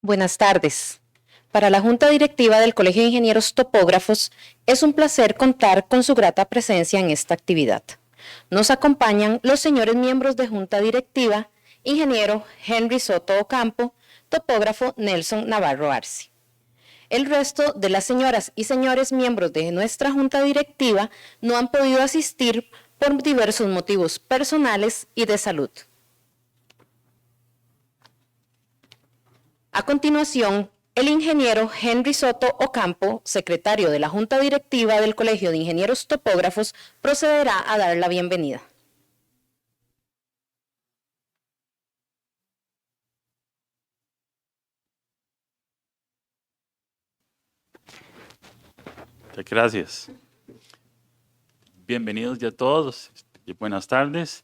Buenas tardes. Para la Junta Directiva del Colegio de Ingenieros Topógrafos, es un placer contar con su grata presencia en esta actividad. Nos acompañan los señores miembros de Junta Directiva, ingeniero Henry Soto Ocampo, topógrafo Nelson Navarro Arce. El resto de las señoras y señores miembros de nuestra Junta Directiva no han podido asistir por diversos motivos personales y de salud. A continuación, el ingeniero Henry Soto Ocampo, secretario de la Junta Directiva del Colegio de Ingenieros Topógrafos, procederá a dar la bienvenida. Muchas gracias. Bienvenidos ya todos y buenas tardes.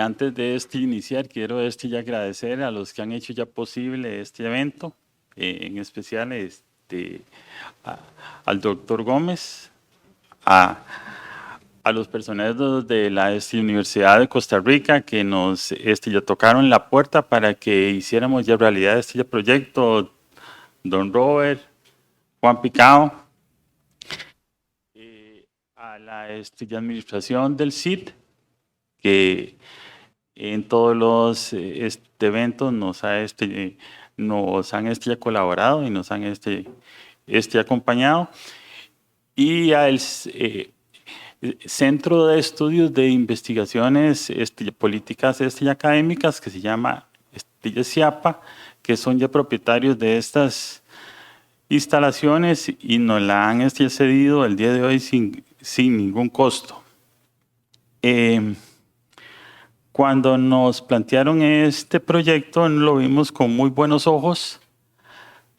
Antes de iniciar, quiero ya agradecer a los que han hecho ya posible este evento, en especial al doctor Gómez, a los personeros de la Universidad de Costa Rica que nos ya tocaron la puerta para que hiciéramos ya realidad este proyecto, don Robert, Juan Picao, a la administración del CID, que en todos los eventos nos han colaborado y nos han acompañado, y al Centro de Estudios de Investigaciones Políticas y Académicas, que se llama CIAPA, que son ya propietarios de estas instalaciones y nos la han cedido el día de hoy sin ningún costo. Cuando nos plantearon este proyecto lo vimos con muy buenos ojos,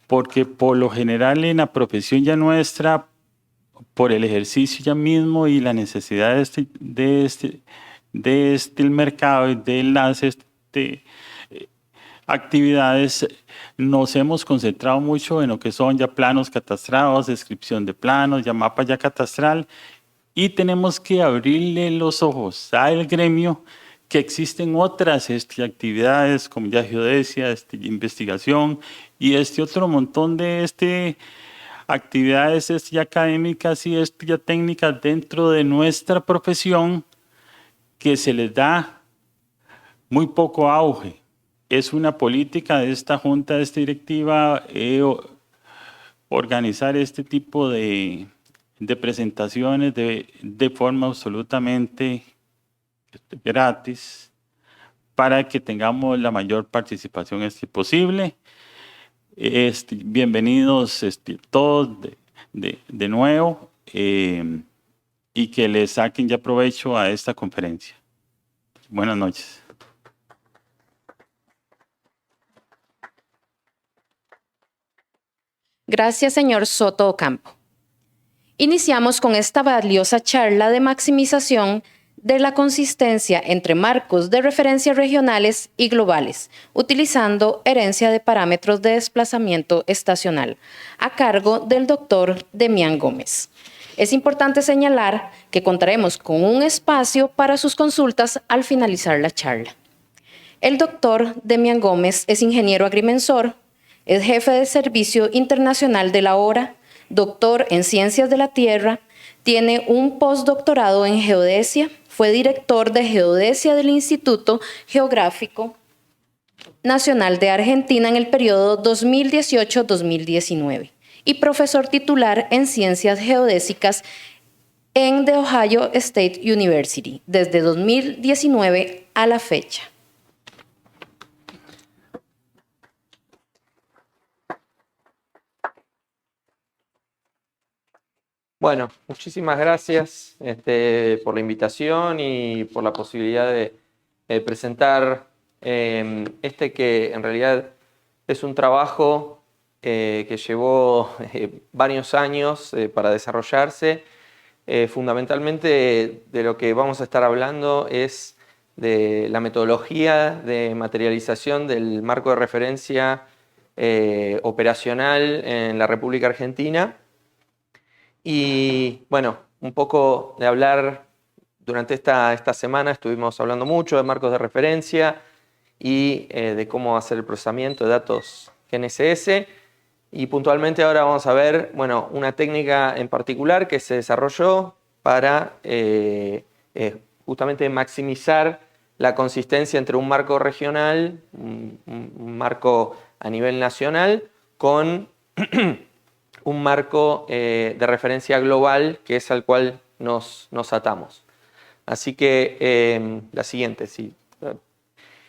porque por lo general en la profesión ya nuestra, por el ejercicio ya mismo y la necesidad del mercado y de las actividades, nos hemos concentrado mucho en lo que son ya planos catastrados, descripción de planos, ya mapa ya catastral, y tenemos que abrirle los ojos al gremio que existen otras actividades como ya geodesia, investigación y otro montón de actividades ya académicas y ya técnicas dentro de nuestra profesión que se les da muy poco auge. Es una política de esta junta, de esta directiva, organizar este tipo de presentaciones de forma absolutamente gratis para que tengamos la mayor participación posible. Bienvenidos todos de nuevo, y que les saquen ya provecho a esta conferencia. Buenas noches. Gracias, señor Soto Ocampo. Iniciamos con esta valiosa charla de maximización de la consistencia entre marcos de referencia regionales y globales, utilizando herencia de parámetros de desplazamiento estacional, a cargo del doctor Demián Gómez. Es importante señalar que contaremos con un espacio para sus consultas al finalizar la charla. El doctor Demián Gómez es ingeniero agrimensor, es jefe de Servicio Internacional de la ORA, doctor en Ciencias de la Tierra, tiene un postdoctorado en Geodesia, fue director de Geodesia del Instituto Geográfico Nacional de Argentina en el periodo 2018-2019 y profesor titular en Ciencias Geodésicas en The Ohio State University desde 2019 a la fecha. Bueno, muchísimas gracias por la invitación y por la posibilidad de presentar que en realidad es un trabajo que llevó varios años para desarrollarse. Fundamentalmente de lo que vamos a estar hablando es de la metodología de materialización del marco de referencia operacional en la República Argentina. Y bueno, un poco de hablar, durante esta semana estuvimos hablando mucho de marcos de referencia y de cómo hacer el procesamiento de datos GNSS. Y puntualmente ahora vamos a ver, bueno, una técnica en particular que se desarrolló para justamente maximizar la consistencia entre un marco regional, un marco a nivel nacional, con un marco de referencia global que es al cual nos atamos. Así que la siguiente, sí.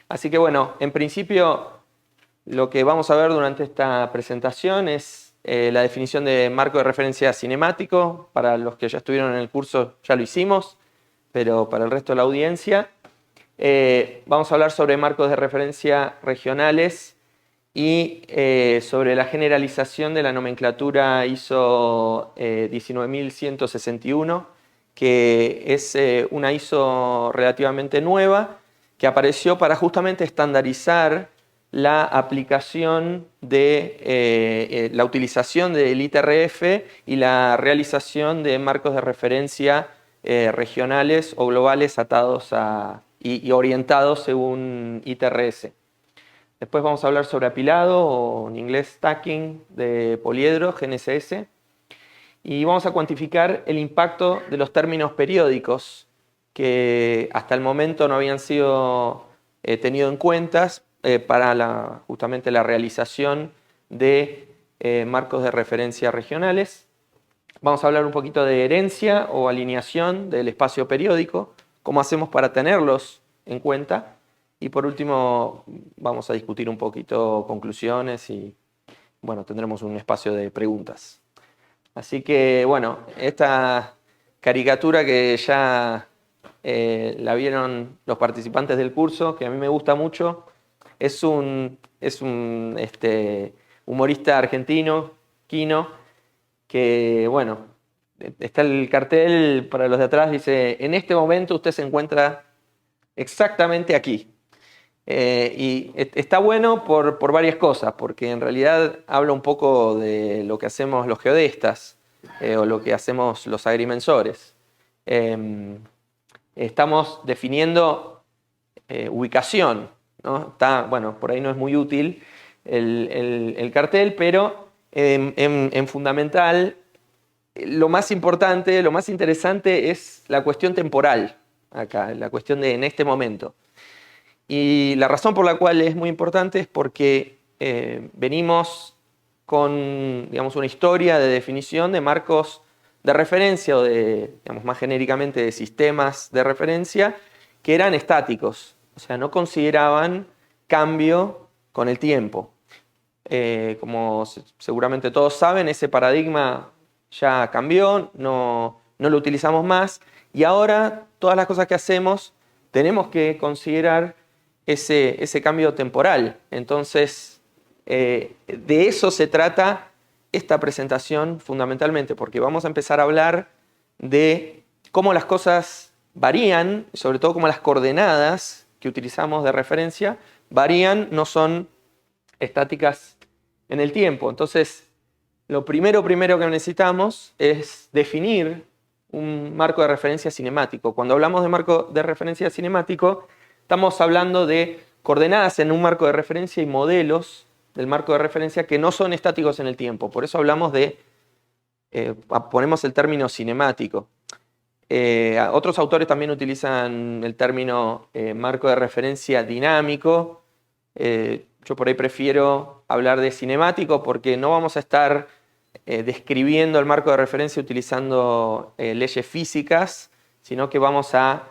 Así que bueno, en principio lo que vamos a ver durante esta presentación es la definición de marco de referencia cinemático. Para los que ya estuvieron en el curso ya lo hicimos, pero para el resto de la audiencia vamos a hablar sobre marcos de referencia regionales y sobre la generalización de la nomenclatura ISO 19161, que es una ISO relativamente nueva que apareció para justamente estandarizar la aplicación de la utilización del ITRF y la realización de marcos de referencia regionales o globales atados y orientados según ITRS. Después vamos a hablar sobre apilado, o en inglés stacking, de poliedro, GNSS. Y vamos a cuantificar el impacto de los términos periódicos que hasta el momento no habían sido tenidos en cuenta para justamente la realización de marcos de referencia regionales. Vamos a hablar un poquito de herencia o alineación del espacio periódico, cómo hacemos para tenerlos en cuenta. Y por último vamos a discutir un poquito conclusiones y bueno, tendremos un espacio de preguntas. Así que bueno, esta caricatura que ya la vieron los participantes del curso, que a mí me gusta mucho, es un humorista argentino, Quino, que bueno, está el cartel para los de atrás, dice: en este momento usted se encuentra exactamente aquí. Y está bueno por varias cosas, porque en realidad habla un poco de lo que hacemos los geodestas o lo que hacemos los agrimensores. Estamos definiendo ubicación, ¿no? Bueno, por ahí no es muy útil el cartel, pero en fundamental, lo más importante, lo más interesante es la cuestión temporal, acá, la cuestión de en este momento. Y la razón por la cual es muy importante es porque venimos con, digamos, una historia de definición de marcos de referencia o de, digamos, más genéricamente de sistemas de referencia que eran estáticos, o sea, no consideraban cambio con el tiempo. Como seguramente todos saben, ese paradigma ya cambió, no lo utilizamos más y ahora todas las cosas que hacemos tenemos que considerar ese cambio temporal. Entonces, de eso se trata esta presentación fundamentalmente, porque vamos a empezar a hablar de cómo las cosas varían, sobre todo cómo las coordenadas que utilizamos de referencia varían, no son estáticas en el tiempo. Entonces, lo primero que necesitamos es definir un marco de referencia cinemático. Cuando hablamos de marco de referencia cinemático, estamos hablando de coordenadas en un marco de referencia y modelos del marco de referencia que no son estáticos en el tiempo. Por eso hablamos de, ponemos el término cinemático. Otros autores también utilizan el término marco de referencia dinámico. Yo por ahí prefiero hablar de cinemático porque no vamos a estar describiendo el marco de referencia utilizando leyes físicas, sino que vamos a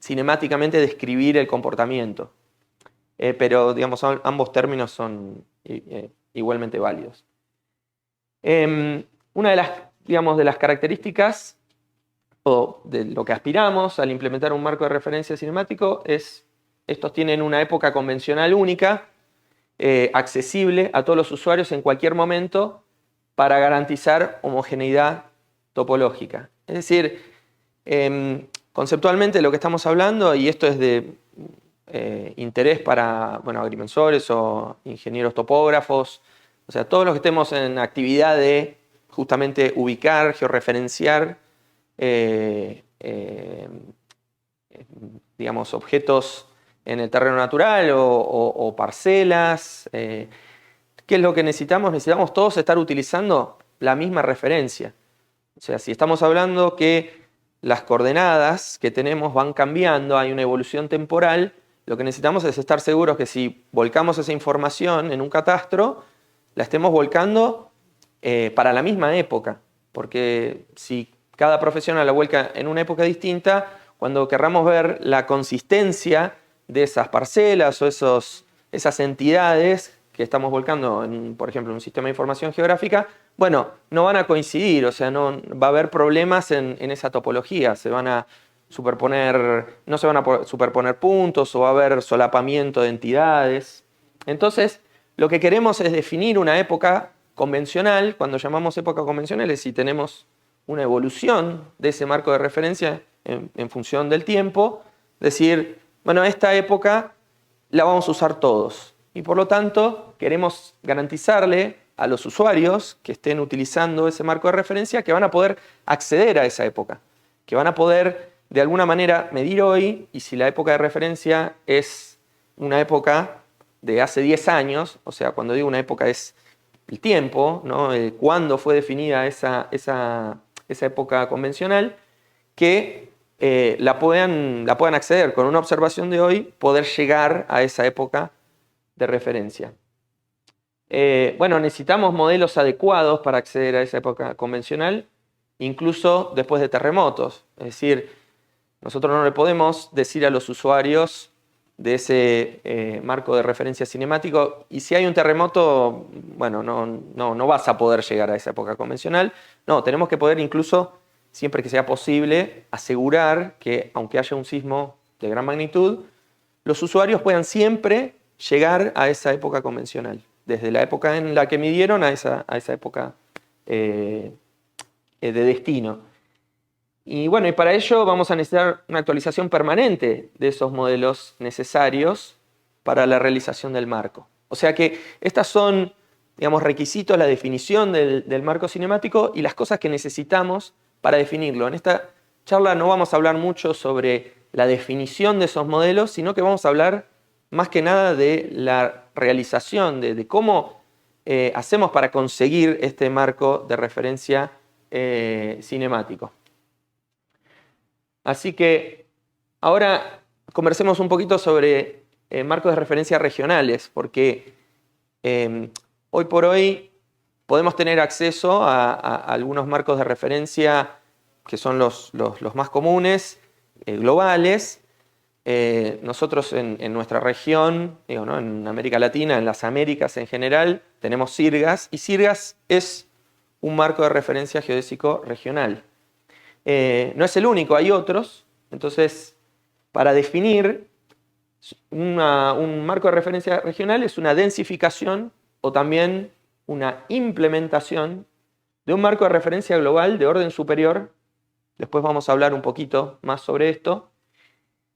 cinemáticamente describir el comportamiento. Pero digamos, ambos términos son igualmente válidos. Una de las características o de lo que aspiramos al implementar un marco de referencia cinemático es: estos tienen una época convencional única, accesible a todos los usuarios en cualquier momento para garantizar homogeneidad topológica. Es decir, conceptualmente lo que estamos hablando, y esto es de interés para agrimensores o ingenieros topógrafos, o sea, todos los que estemos en actividad de justamente ubicar, georreferenciar, digamos, objetos en el terreno natural o parcelas, que ¿qué es lo que necesitamos? Necesitamos todos estar utilizando la misma referencia. O sea, si estamos hablando que las coordenadas que tenemos van cambiando, hay una evolución temporal, lo que necesitamos es estar seguros que si volcamos esa información en un catastro, la estemos volcando para la misma época. Porque si cada profesional la vuelca en una época distinta, cuando querramos ver la consistencia de esas parcelas o esas entidades que estamos volcando, por ejemplo, en un sistema de información geográfica, bueno, no van a coincidir, o sea, no va a haber problemas en esa topología, no se van a superponer puntos o va a haber solapamiento de entidades. Entonces, lo que queremos es definir una época convencional. Cuando llamamos época convencional es si tenemos una evolución de ese marco de referencia en función del tiempo, decir, bueno, esta época la vamos a usar todos. Y por lo tanto, queremos garantizarle a los usuarios que estén utilizando ese marco de referencia que van a poder acceder a esa época, que van a poder de alguna manera medir hoy, y si la época de referencia es una época de hace 10 años, o sea, cuando digo una época es el tiempo, ¿no? Cuándo fue definida esa época convencional, que la puedan acceder con una observación de hoy, poder llegar a esa época de referencia. Bueno, necesitamos modelos adecuados para acceder a esa época convencional, incluso después de terremotos. Es decir, nosotros no le podemos decir a los usuarios de ese marco de referencia cinemático, y si hay un terremoto, bueno, no vas a poder llegar a esa época convencional. No, tenemos que poder incluso, siempre que sea posible, asegurar que, aunque haya un sismo de gran magnitud, los usuarios puedan siempre llegar a esa época convencional, desde la época en la que midieron a esa época de destino. Y bueno, y para ello vamos a necesitar una actualización permanente de esos modelos necesarios para la realización del marco. O sea que estas son, digamos, requisitos, la definición del marco cinemático y las cosas que necesitamos para definirlo. En esta charla no vamos a hablar mucho sobre la definición de esos modelos, sino que vamos a hablar más que nada de la realización, de cómo hacemos para conseguir este marco de referencia cinemático. Así que ahora conversemos un poquito sobre marcos de referencia regionales, porque hoy por hoy podemos tener acceso a algunos marcos de referencia que son los más comunes, globales. Nosotros en nuestra región, ¿no? En América Latina, en las Américas en general, tenemos CIRGAS, y CIRGAS es un marco de referencia geodésico regional. No es el único, hay otros. Entonces, para definir un marco de referencia regional es una densificación o también una implementación de un marco de referencia global de orden superior. Después vamos a hablar un poquito más sobre esto.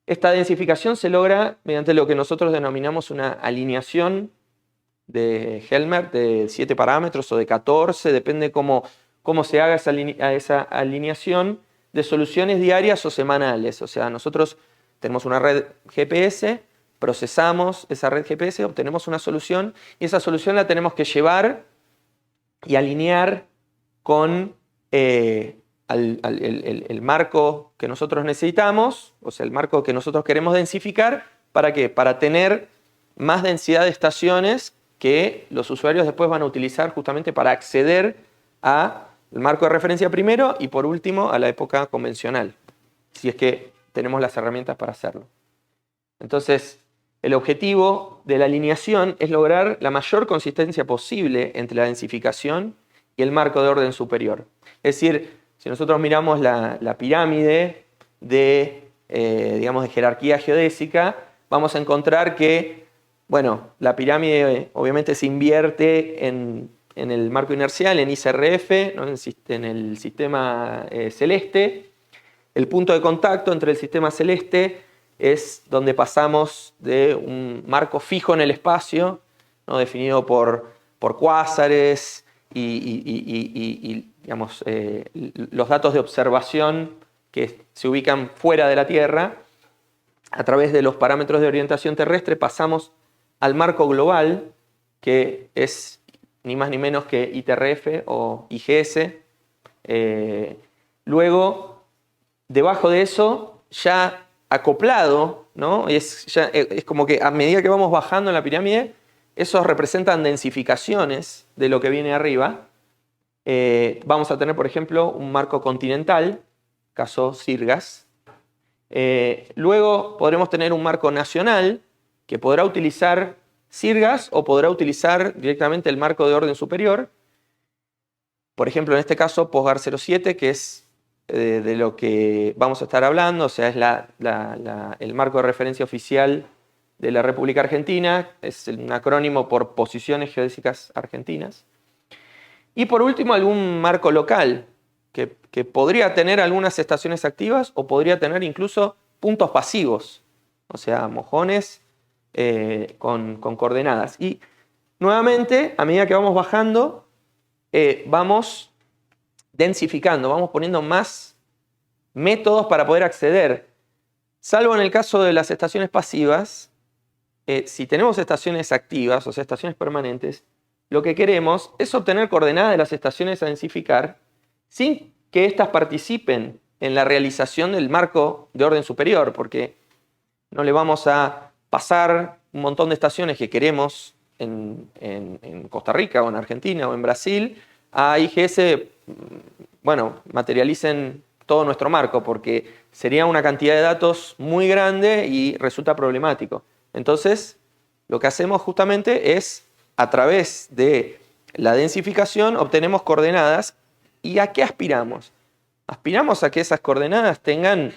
Esta densificación se logra mediante lo que nosotros denominamos una alineación de Helmert de 7 parámetros o de 14, depende cómo se haga esa alineación de soluciones diarias o semanales. O sea, nosotros tenemos una red GPS, procesamos esa red GPS, obtenemos una solución y esa solución la tenemos que llevar y alinear con el marco que nosotros necesitamos, o sea, el marco que nosotros queremos densificar. ¿Para qué? Para tener más densidad de estaciones que los usuarios después van a utilizar justamente para acceder al marco de referencia primero y por último a la época convencional, si es que tenemos las herramientas para hacerlo. Entonces, el objetivo de la alineación es lograr la mayor consistencia posible entre la densificación y el marco de orden superior. Es decir, si nosotros miramos la pirámide de jerarquía geodésica, vamos a encontrar que, bueno, la pirámide obviamente se invierte en el marco inercial, en ICRF, ¿no? en el sistema celeste. El punto de contacto entre el sistema celeste es donde pasamos de un marco fijo en el espacio, ¿no? Definido por cuásares y digamos, los datos de observación que se ubican fuera de la Tierra. A través de los parámetros de orientación terrestre pasamos al marco global, que es ni más ni menos que ITRF o IGS. Luego, debajo de eso, ya acoplado, ¿no? Es como que a medida que vamos bajando en la pirámide, esos representan densificaciones de lo que viene arriba. Vamos a tener, por ejemplo, un marco continental, caso Sirgas. Luego podremos tener un marco nacional que podrá utilizar Sirgas o podrá utilizar directamente el marco de orden superior. Por ejemplo, en este caso, Posgar 07, que es de lo que vamos a estar hablando, o sea, es el marco de referencia oficial de la República Argentina, es un acrónimo por Posiciones Geodésicas Argentinas. Y por último, algún marco local, que podría tener algunas estaciones activas o podría tener incluso puntos pasivos, o sea, mojones con coordenadas. Y nuevamente, a medida que vamos bajando, vamos densificando, vamos poniendo más métodos para poder acceder. Salvo en el caso de las estaciones pasivas, si tenemos estaciones activas, o sea, estaciones permanentes, lo que queremos es obtener coordenadas de las estaciones a densificar sin que éstas participen en la realización del marco de orden superior, porque no le vamos a pasar un montón de estaciones que queremos en Costa Rica o en Argentina o en Brasil a IGS, bueno, materialicen todo nuestro marco, porque sería una cantidad de datos muy grande y resulta problemático. Entonces, lo que hacemos justamente es, a través de la densificación, obtenemos coordenadas. ¿Y a qué aspiramos? Aspiramos a que esas coordenadas tengan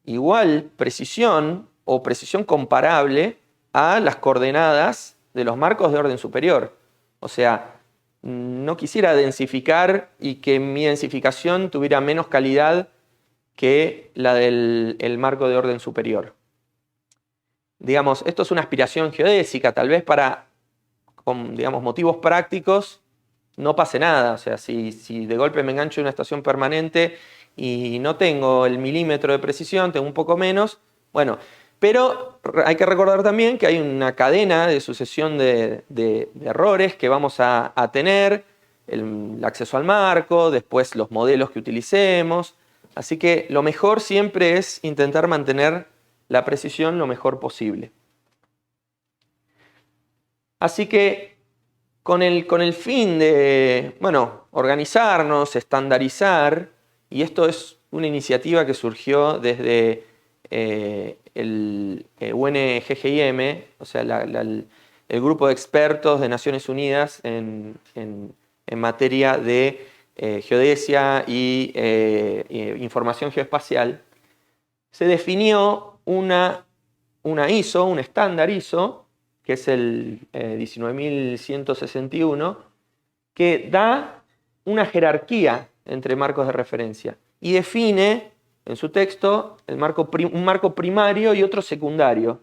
igual precisión o precisión comparable a las coordenadas de los marcos de orden superior. O sea, no quisiera densificar y que mi densificación tuviera menos calidad que la del marco de orden superior. Digamos, esto es una aspiración geodésica, tal vez con digamos, motivos prácticos no pase nada. O sea, si de golpe me engancho en una estación permanente y no tengo el milímetro de precisión, tengo un poco menos, bueno, pero hay que recordar también que hay una cadena de sucesión de errores que vamos a tener, el acceso al marco, después los modelos que utilicemos, así que lo mejor siempre es intentar mantener la precisión lo mejor posible. Así que con el fin de, bueno, organizarnos, estandarizar, y esto es una iniciativa que surgió desde el UNGGIM, o sea, el grupo de expertos de Naciones Unidas en materia de geodesia y información geoespacial, se definió una ISO, un estándar ISO, que es el 19161, que da una jerarquía entre marcos de referencia y define en su texto un marco primario y otro secundario,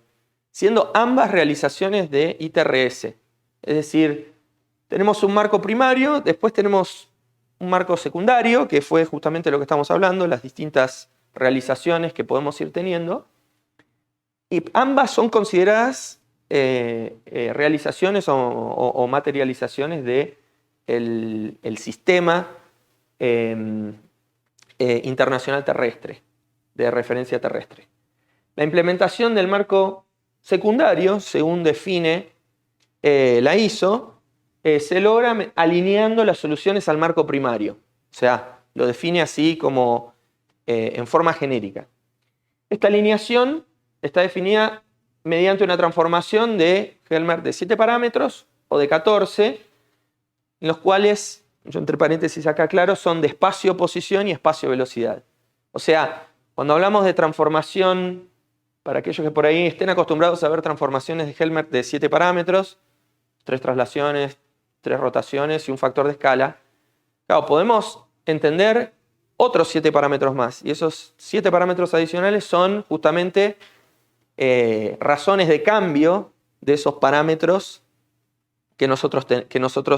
siendo ambas realizaciones de ITRS. Es decir, tenemos un marco primario, después tenemos un marco secundario, que fue justamente lo que estamos hablando, las distintas realizaciones que podemos ir teniendo, y ambas son consideradas realizaciones o materializaciones del sistema internacional terrestre, de referencia terrestre. La implementación del marco secundario, según define la ISO, se logra alineando las soluciones al marco primario. O sea, lo define así como en forma genérica. Esta alineación está definida mediante una transformación de Helmert de 7 parámetros o de 14, en los cuales, yo entre paréntesis acá claro, son de espacio-posición y espacio-velocidad. O sea, cuando hablamos de transformación, para aquellos que por ahí estén acostumbrados a ver transformaciones de Helmert de 7 parámetros, 3 traslaciones, 3 rotaciones y un factor de escala, claro, podemos entender otros 7 parámetros más. Y esos 7 parámetros adicionales son justamente razones de cambio de esos parámetros que nosotros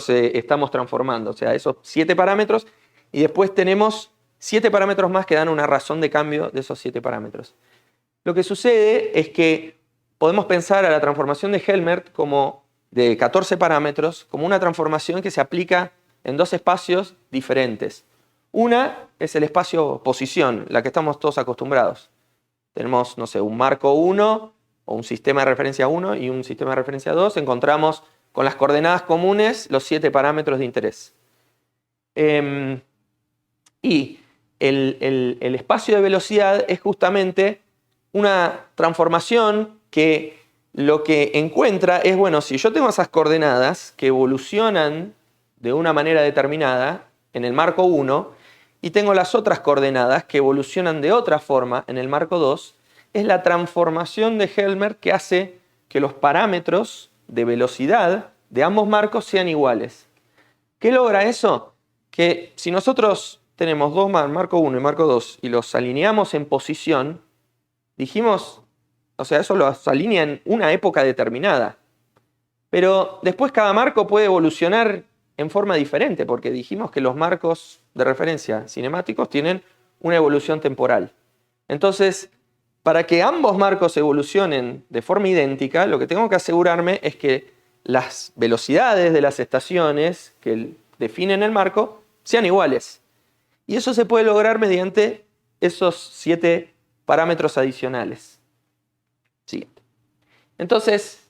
estamos transformando. O sea, esos 7 parámetros y después tenemos 7 parámetros más que dan una razón de cambio de esos 7 parámetros. Lo que sucede es que podemos pensar a la transformación de Helmert como de 14 parámetros como una transformación que se aplica en dos espacios diferentes. Una es el espacio posición, la que estamos todos acostumbrados. Tenemos, no sé, un marco 1 o un sistema de referencia 1 y un sistema de referencia 2. Encontramos con las coordenadas comunes los 7 parámetros de interés. Y el espacio de velocidad es justamente una transformación que lo que encuentra es, bueno, si yo tengo esas coordenadas que evolucionan de una manera determinada en el marco 1 y tengo las otras coordenadas que evolucionan de otra forma en el marco 2, es la transformación de Helmert que hace que los parámetros de velocidad de ambos marcos sean iguales. ¿Qué logra eso? Que si nosotros tenemos dos marco 1 y marco 2 y los alineamos en posición, dijimos, o sea, eso los alinea en una época determinada. Pero después cada marco puede evolucionar en forma diferente, porque dijimos que los marcos de referencia cinemáticos tienen una evolución temporal. Entonces, para que ambos marcos evolucionen de forma idéntica, lo que tengo que asegurarme es que las velocidades de las estaciones que definen el marco sean iguales. Y eso se puede lograr mediante esos 7 parámetros adicionales. Siguiente. Entonces,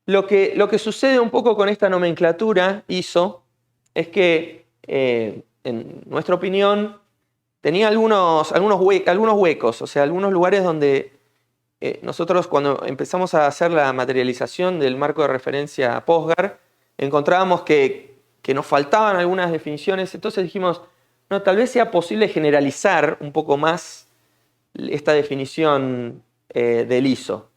lo que sucede un poco con esta nomenclatura ISO es que, en nuestra opinión, tenía algunos huecos, o sea, algunos lugares donde nosotros cuando empezamos a hacer la materialización del marco de referencia POSGAR, encontrábamos que nos faltaban algunas definiciones, entonces dijimos, no, tal vez sea posible generalizar un poco más esta definición del ISO.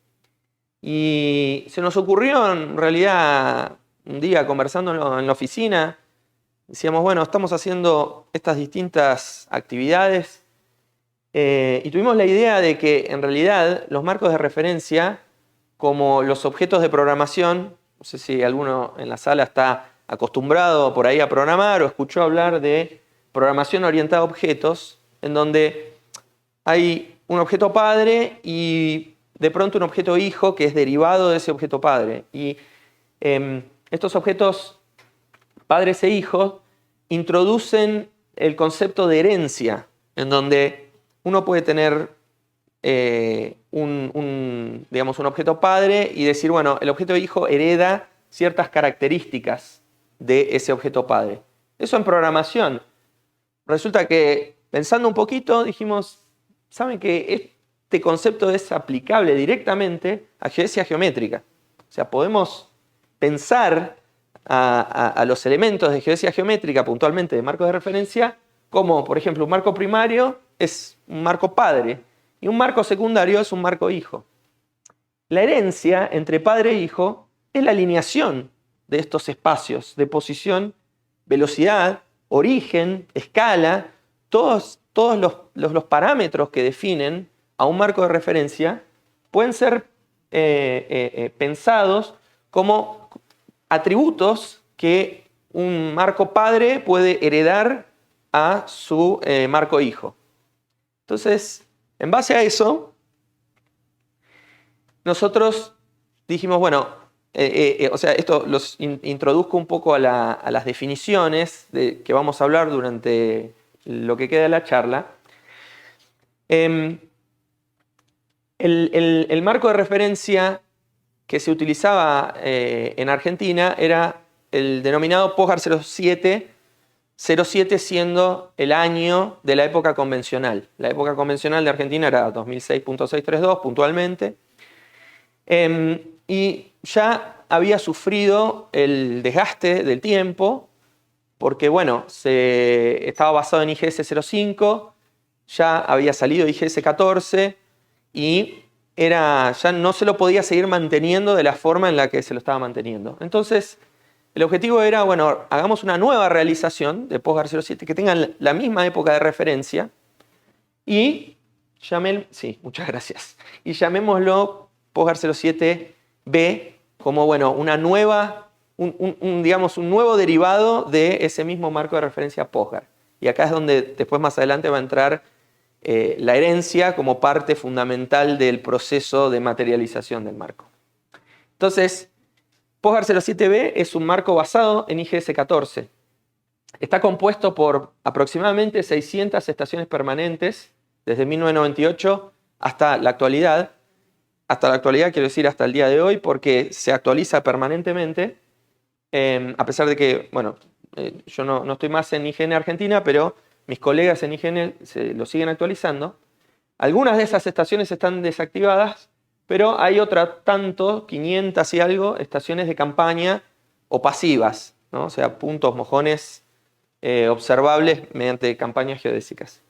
Y se nos ocurrió en realidad un día conversando en la oficina, decíamos, bueno, estamos haciendo estas distintas actividades y tuvimos la idea de que en realidad los marcos de referencia, como los objetos de programación, no sé si alguno en la sala está acostumbrado por ahí a programar o escuchó hablar de programación orientada a objetos, en donde hay un objeto padre y de pronto un objeto hijo que es derivado de ese objeto padre. Y estos objetos padres e hijos introducen el concepto de herencia, en donde uno puede tener digamos, un objeto padre y decir, bueno, el objeto hijo hereda ciertas características de ese objeto padre. Eso en programación. Resulta que, pensando un poquito, dijimos, ¿saben que este concepto es aplicable directamente a geodesia geométrica? O sea, podemos pensar a los elementos de geodesia geométrica, puntualmente de marcos de referencia, como, por ejemplo, un marco primario es un marco padre y un marco secundario es un marco hijo. La herencia entre padre e hijo es la alineación de estos espacios de posición, velocidad, origen, escala, todos los parámetros que definen a un marco de referencia pueden ser pensados como atributos que un marco padre puede heredar a su marco hijo. Entonces, en base a eso, nosotros dijimos, bueno, o sea, esto los introduzco un poco a las definiciones que vamos a hablar durante lo que queda de la charla. El marco de referencia que se utilizaba en Argentina era el denominado POSGAR 07, 07 siendo el año de la época convencional. La época convencional de Argentina era 2006.632 puntualmente. Y ya había sufrido el desgaste del tiempo porque, bueno, estaba basado en IGS 05, ya había salido IGS 14 y ya no se lo podía seguir manteniendo de la forma en la que se lo estaba manteniendo. Entonces, el objetivo era, bueno, hagamos una nueva realización de POSGAR 07 que tenga la misma época de referencia y muchas gracias. Y llamémoslo POSGAR 07B como, bueno, una nueva, digamos, un nuevo derivado de ese mismo marco de referencia POSGAR. Y acá es donde después más adelante va a entrar la herencia como parte fundamental del proceso de materialización del marco. Entonces, PostGR 07b es un marco basado en IGS 14. Está compuesto por aproximadamente 600 estaciones permanentes desde 1998 hasta la actualidad. Hasta la actualidad quiero decir hasta el día de hoy, porque se actualiza permanentemente, a pesar de que, bueno, yo no estoy más en IGN Argentina, pero mis colegas en IGN lo siguen actualizando. Algunas de esas estaciones están desactivadas, pero hay otras tanto, 500 y algo, estaciones de campaña o pasivas, ¿no? O sea, puntos, mojones observables mediante campañas geodésicas.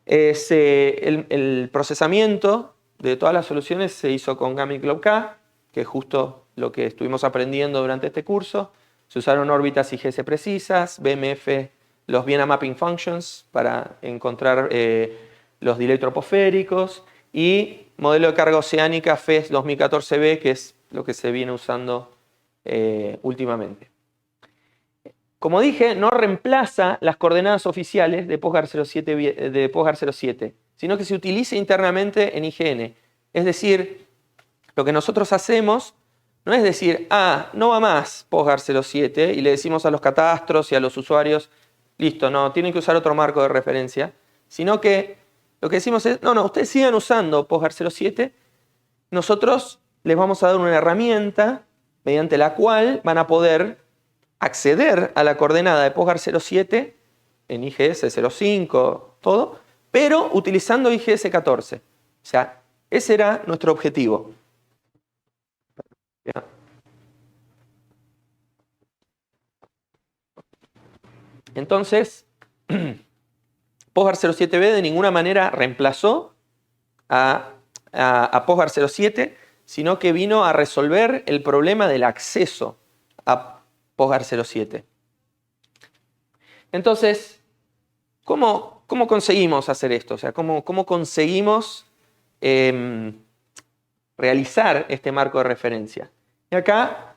El procesamiento de todas las soluciones se hizo con Gamma Globe K, que es justo lo que estuvimos aprendiendo durante este curso. Se usaron órbitas IGS precisas, BMF, los Vienna Mapping Functions para encontrar los delay troposféricos y modelo de carga oceánica FES 2014b, que es lo que se viene usando últimamente. Como dije, no reemplaza las coordenadas oficiales de PostGR 07, sino que se utiliza internamente en IGN. Es decir, lo que nosotros hacemos no es decir, no va más PostGR 07 y le decimos a los catastros y a los usuarios, listo, no, tienen que usar otro marco de referencia, sino que lo que decimos es, no, ustedes sigan usando PostGR 07, nosotros les vamos a dar una herramienta mediante la cual van a poder acceder a la coordenada de PostGR 07 en IGS 05, todo, pero utilizando IGS 14. O sea, ese era nuestro objetivo. Entonces, PostGR 07b de ninguna manera reemplazó a PostGR 07, sino que vino a resolver el problema del acceso a PostGR 07. Entonces, ¿cómo conseguimos hacer esto? O sea, ¿cómo conseguimos realizar este marco de referencia? Y acá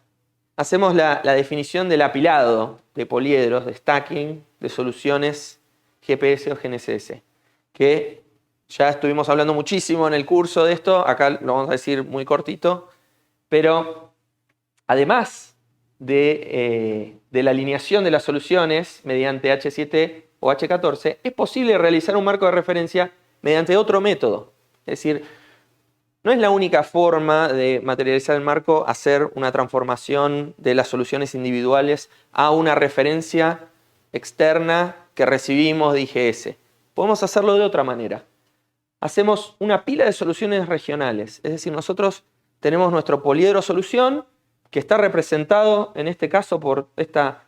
hacemos la definición del apilado de poliedros, de stacking, de soluciones GPS o GNSS, que ya estuvimos hablando muchísimo en el curso de esto, acá lo vamos a decir muy cortito, pero además de la alineación de las soluciones mediante H7 o H14, es posible realizar un marco de referencia mediante otro método. Es decir, no es la única forma de materializar el marco hacer una transformación de las soluciones individuales a una referencia externa que recibimos de IGS. Podemos hacerlo de otra manera. Hacemos una pila de soluciones regionales. Es decir, nosotros tenemos nuestro poliedro solución que está representado en este caso por esta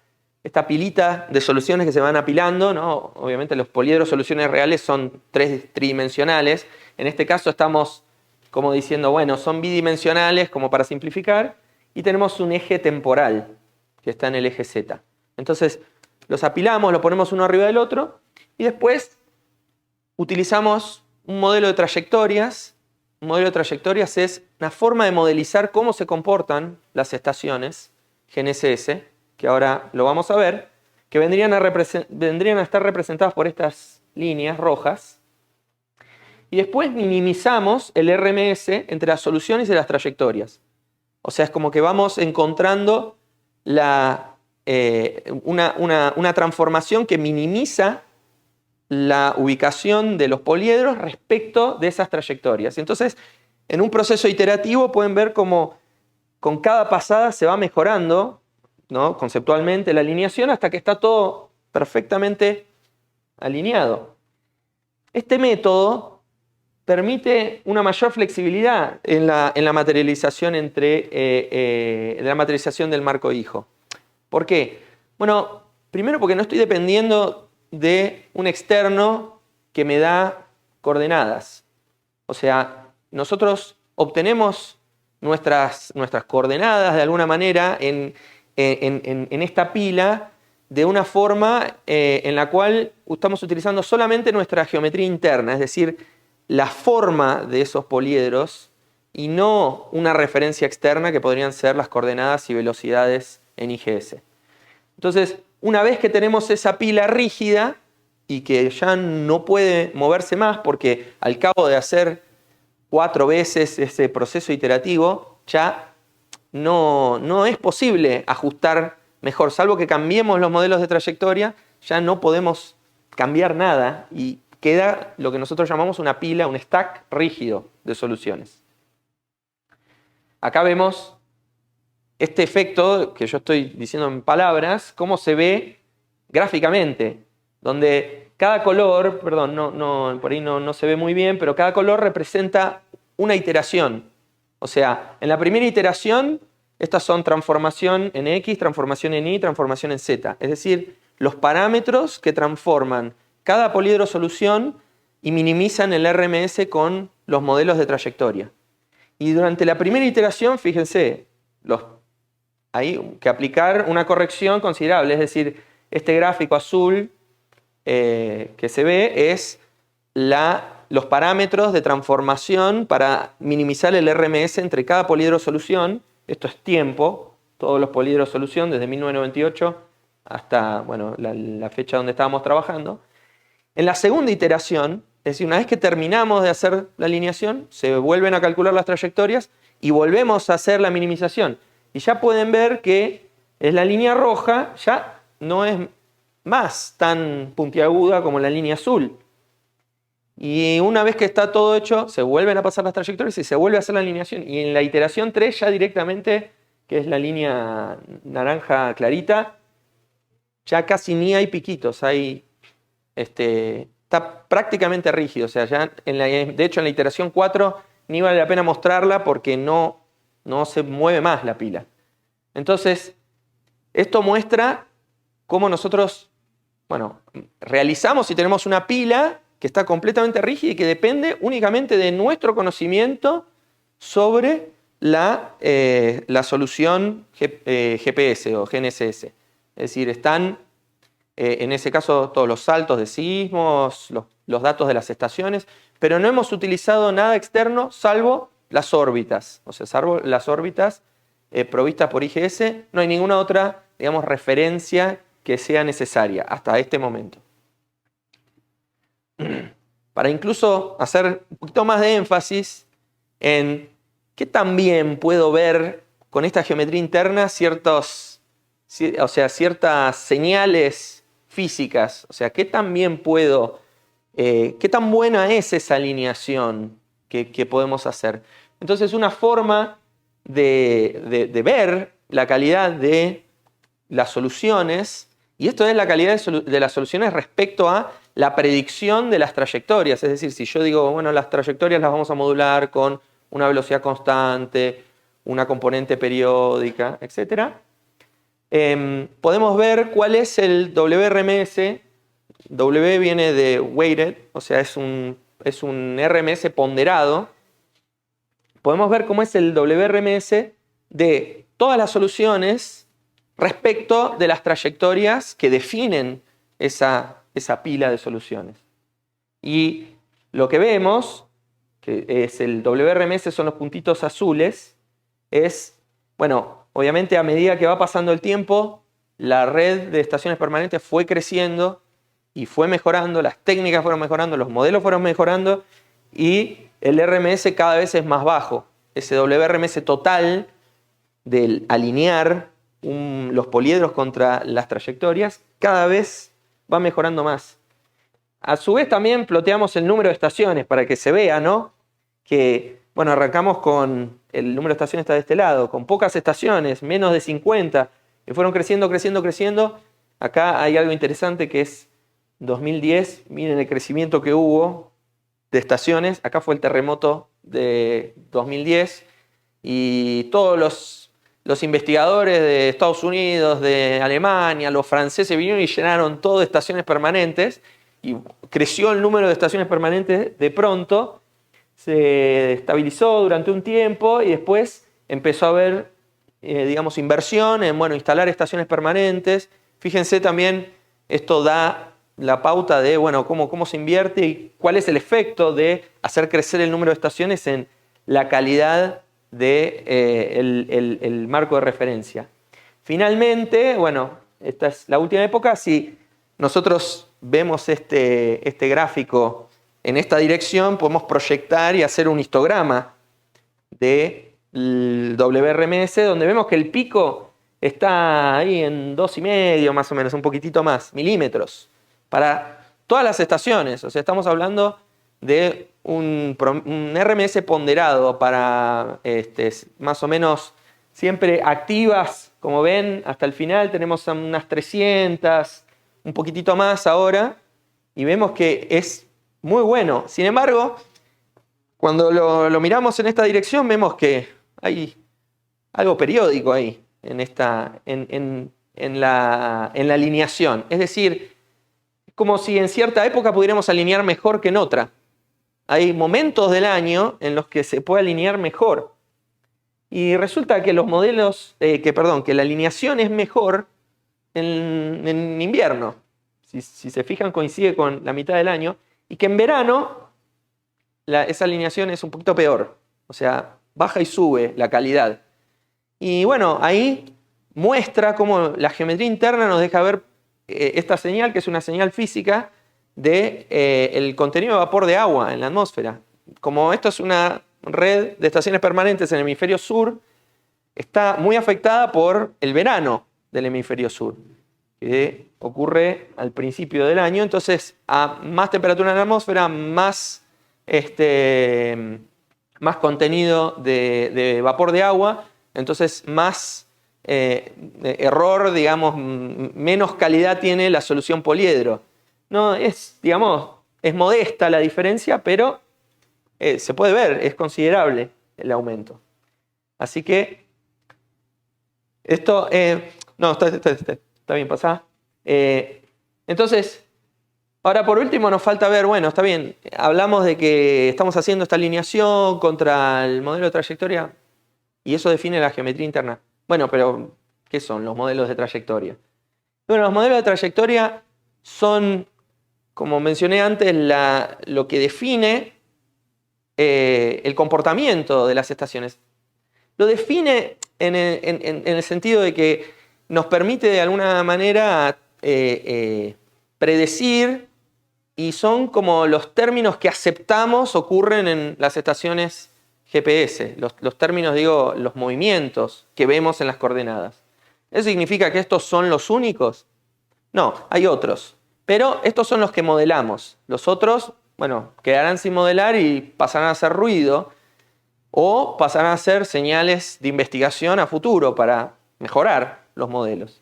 pilita de soluciones que se van apilando, ¿no? Obviamente los poliedros soluciones reales son tridimensionales. En este caso estamos como diciendo, bueno, son bidimensionales como para simplificar y tenemos un eje temporal que está en el eje Z. Entonces los apilamos, los ponemos uno arriba del otro y después utilizamos un modelo de trayectorias. Un modelo de trayectorias es una forma de modelizar cómo se comportan las estaciones GNSS, que ahora lo vamos a ver, que vendrían a estar representadas por estas líneas rojas. Y después minimizamos el RMS entre las soluciones y las trayectorias. O sea, es como que vamos encontrando una transformación que minimiza la ubicación de los poliedros respecto de esas trayectorias. Entonces, en un proceso iterativo pueden ver cómo con cada pasada se va mejorando, ¿no?, conceptualmente la alineación hasta que está todo perfectamente alineado. Este método permite una mayor flexibilidad en la materialización la materialización del marco hijo. ¿Por qué? Bueno, primero porque no estoy dependiendo de un externo que me da coordenadas. O sea, nosotros obtenemos nuestras coordenadas de alguna manera en esta pila de una forma en la cual estamos utilizando solamente nuestra geometría interna, es decir, la forma de esos poliedros y no una referencia externa que podrían ser las coordenadas y velocidades en IGS. Entonces, una vez que tenemos esa pila rígida y que ya no puede moverse más porque al cabo de hacer 4 veces ese proceso iterativo ya no es posible ajustar mejor, salvo que cambiemos los modelos de trayectoria, ya no podemos cambiar nada y queda lo que nosotros llamamos una pila, un stack rígido de soluciones. Acá vemos este efecto que yo estoy diciendo en palabras, cómo se ve gráficamente, donde cada color, perdón, por ahí no se ve muy bien, pero cada color representa una iteración. O sea, en la primera iteración, estas son transformación en X, transformación en Y, transformación en Z. Es decir, los parámetros que transforman cada poliedro solución y minimizan el RMS con los modelos de trayectoria. Y durante la primera iteración, fíjense, hay que aplicar una corrección considerable. Es decir, este gráfico azul que se ve es los parámetros de transformación para minimizar el RMS entre cada poliedro solución. Esto es tiempo, todos los poliedros solución desde 1998 hasta bueno, la fecha donde estábamos trabajando. En la segunda iteración, es decir, una vez que terminamos de hacer la alineación, se vuelven a calcular las trayectorias y volvemos a hacer la minimización. Y ya pueden ver que la línea roja ya no es más tan puntiaguda como la línea azul. Y una vez que está todo hecho, se vuelven a pasar las trayectorias y se vuelve a hacer la alineación. Y en la iteración 3 ya directamente, que es la línea naranja clarita, ya casi ni hay piquitos, está prácticamente rígido. O sea, ya de hecho en la iteración 4 ni vale la pena mostrarla porque no se mueve más la pila. Entonces, esto muestra cómo nosotros, bueno, realizamos y tenemos una pila que está completamente rígida y que depende únicamente de nuestro conocimiento sobre la solución GPS o GNSS. Es decir, están en ese caso todos los saltos de sismos, los datos de las estaciones, pero no hemos utilizado nada externo salvo las órbitas. O sea, salvo las órbitas provistas por IGS, no hay ninguna otra, digamos, referencia que sea necesaria hasta este momento. Para incluso hacer un poquito más de énfasis en qué también puedo ver con esta geometría interna ciertas señales físicas, o sea, qué también puedo, qué tan buena es esa alineación que podemos hacer. Entonces, una forma de ver la calidad de las soluciones, y esto es la calidad de las soluciones respecto a la predicción de las trayectorias. Es decir, si yo digo, bueno, las trayectorias las vamos a modular con una velocidad constante, una componente periódica, etc. Podemos ver cuál es el WRMS. W viene de weighted, o sea, es un RMS ponderado. Podemos ver cómo es el WRMS de todas las soluciones respecto de las trayectorias que definen esa pila de soluciones. Y lo que vemos, que es el WRMS, son los puntitos azules, es, bueno, obviamente a medida que va pasando el tiempo, la red de estaciones permanentes fue creciendo y fue mejorando, las técnicas fueron mejorando, los modelos fueron mejorando y el RMS cada vez es más bajo. Ese WRMS total del alinear los poliedros contra las trayectorias cada vez va mejorando más. A su vez también ploteamos el número de estaciones para que se vea, ¿no? Que, bueno, arrancamos con el número de estaciones está de este lado, con pocas estaciones, menos de 50, y fueron creciendo, creciendo, creciendo. Acá hay algo interesante que es 2010, miren el crecimiento que hubo de estaciones. Acá fue el terremoto de 2010 y todos los investigadores de Estados Unidos, de Alemania, los franceses vinieron y llenaron todo de estaciones permanentes y creció el número de estaciones permanentes de pronto, se estabilizó durante un tiempo y después empezó a haber, digamos, inversión en, bueno, instalar estaciones permanentes. Fíjense también, esto da la pauta de, bueno, cómo se invierte y cuál es el efecto de hacer crecer el número de estaciones en la calidad del marco de referencia. Finalmente, bueno, esta es la última época. Si nosotros vemos este gráfico en esta dirección, podemos proyectar y hacer un histograma de el WRMS, donde vemos que el pico está ahí en 2,5 más o menos, un poquitito más, milímetros, para todas las estaciones. O sea, estamos hablando de un RMS ponderado para más o menos siempre activas, como ven, hasta el final tenemos unas 300, un poquitito más ahora, y vemos que es muy bueno. Sin embargo, cuando lo miramos en esta dirección, vemos que hay algo periódico ahí, en la alineación. Es decir, como si en cierta época pudiéramos alinear mejor que en otra. Hay momentos del año en los que se puede alinear mejor. Y resulta que los modelos, que la alineación es mejor en invierno. Si se fijan, coincide con la mitad del año. Y que en verano esa alineación es un poquito peor. O sea, baja y sube la calidad. Y bueno, ahí muestra cómo la geometría interna nos deja ver esta señal, que es una señal física del contenido de vapor de agua en la atmósfera. Como esto es una red de estaciones permanentes en el hemisferio sur, está muy afectada por el verano del hemisferio sur, que ocurre al principio del año. Entonces, a más temperatura en la atmósfera, más contenido de vapor de agua, entonces más error, digamos, menos calidad tiene la solución poliedro. No es, digamos, es modesta la diferencia, pero se puede ver, es considerable el aumento. Así que esto, no, está bien, pasá. Entonces, ahora por último nos falta ver, bueno, está bien, hablamos de que estamos haciendo esta alineación contra el modelo de trayectoria y eso define la geometría interna. Bueno, pero ¿qué son los modelos de trayectoria? Bueno, los modelos de trayectoria son, como mencioné antes, lo que define el comportamiento de las estaciones. Lo define en el sentido de que nos permite de alguna manera predecir, y son como los términos que aceptamos ocurren en las estaciones GPS. Los términos, digo, los movimientos que vemos en las coordenadas. ¿Eso significa que estos son los únicos? No, hay otros. Pero estos son los que modelamos. Los otros, bueno, quedarán sin modelar y pasarán a hacer ruido o pasarán a ser señales de investigación a futuro para mejorar los modelos.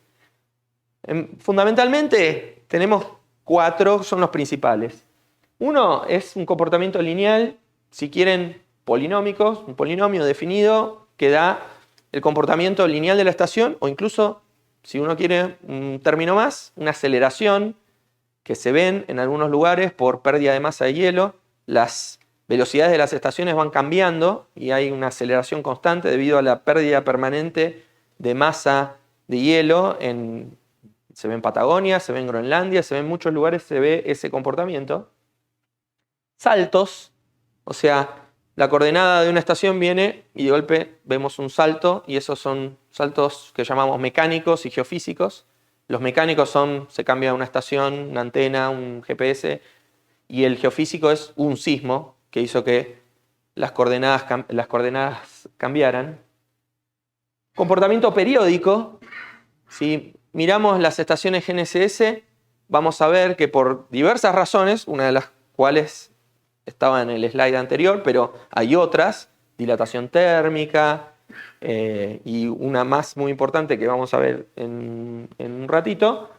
Fundamentalmente tenemos 4, son los principales. Uno es un comportamiento lineal, si quieren polinómicos, un polinomio definido que da el comportamiento lineal de la estación, o incluso, si uno quiere un término más, una aceleración que se ven en algunos lugares por pérdida de masa de hielo. Las velocidades de las estaciones van cambiando y hay una aceleración constante debido a la pérdida permanente de masa de hielo. Se ve en Patagonia, se ve en Groenlandia, se ve en muchos lugares, se ve ese comportamiento. Saltos, o sea, la coordenada de una estación viene y de golpe vemos un salto, y esos son saltos que llamamos mecánicos y geofísicos. Los mecánicos se cambia una estación, una antena, un GPS, y el geofísico es un sismo que hizo que las coordenadas cambiaran. Comportamiento periódico. Si miramos las estaciones GNSS, vamos a ver que por diversas razones, una de las cuales estaba en el slide anterior, pero hay otras, dilatación térmica, y una más muy importante que vamos a ver en un ratito,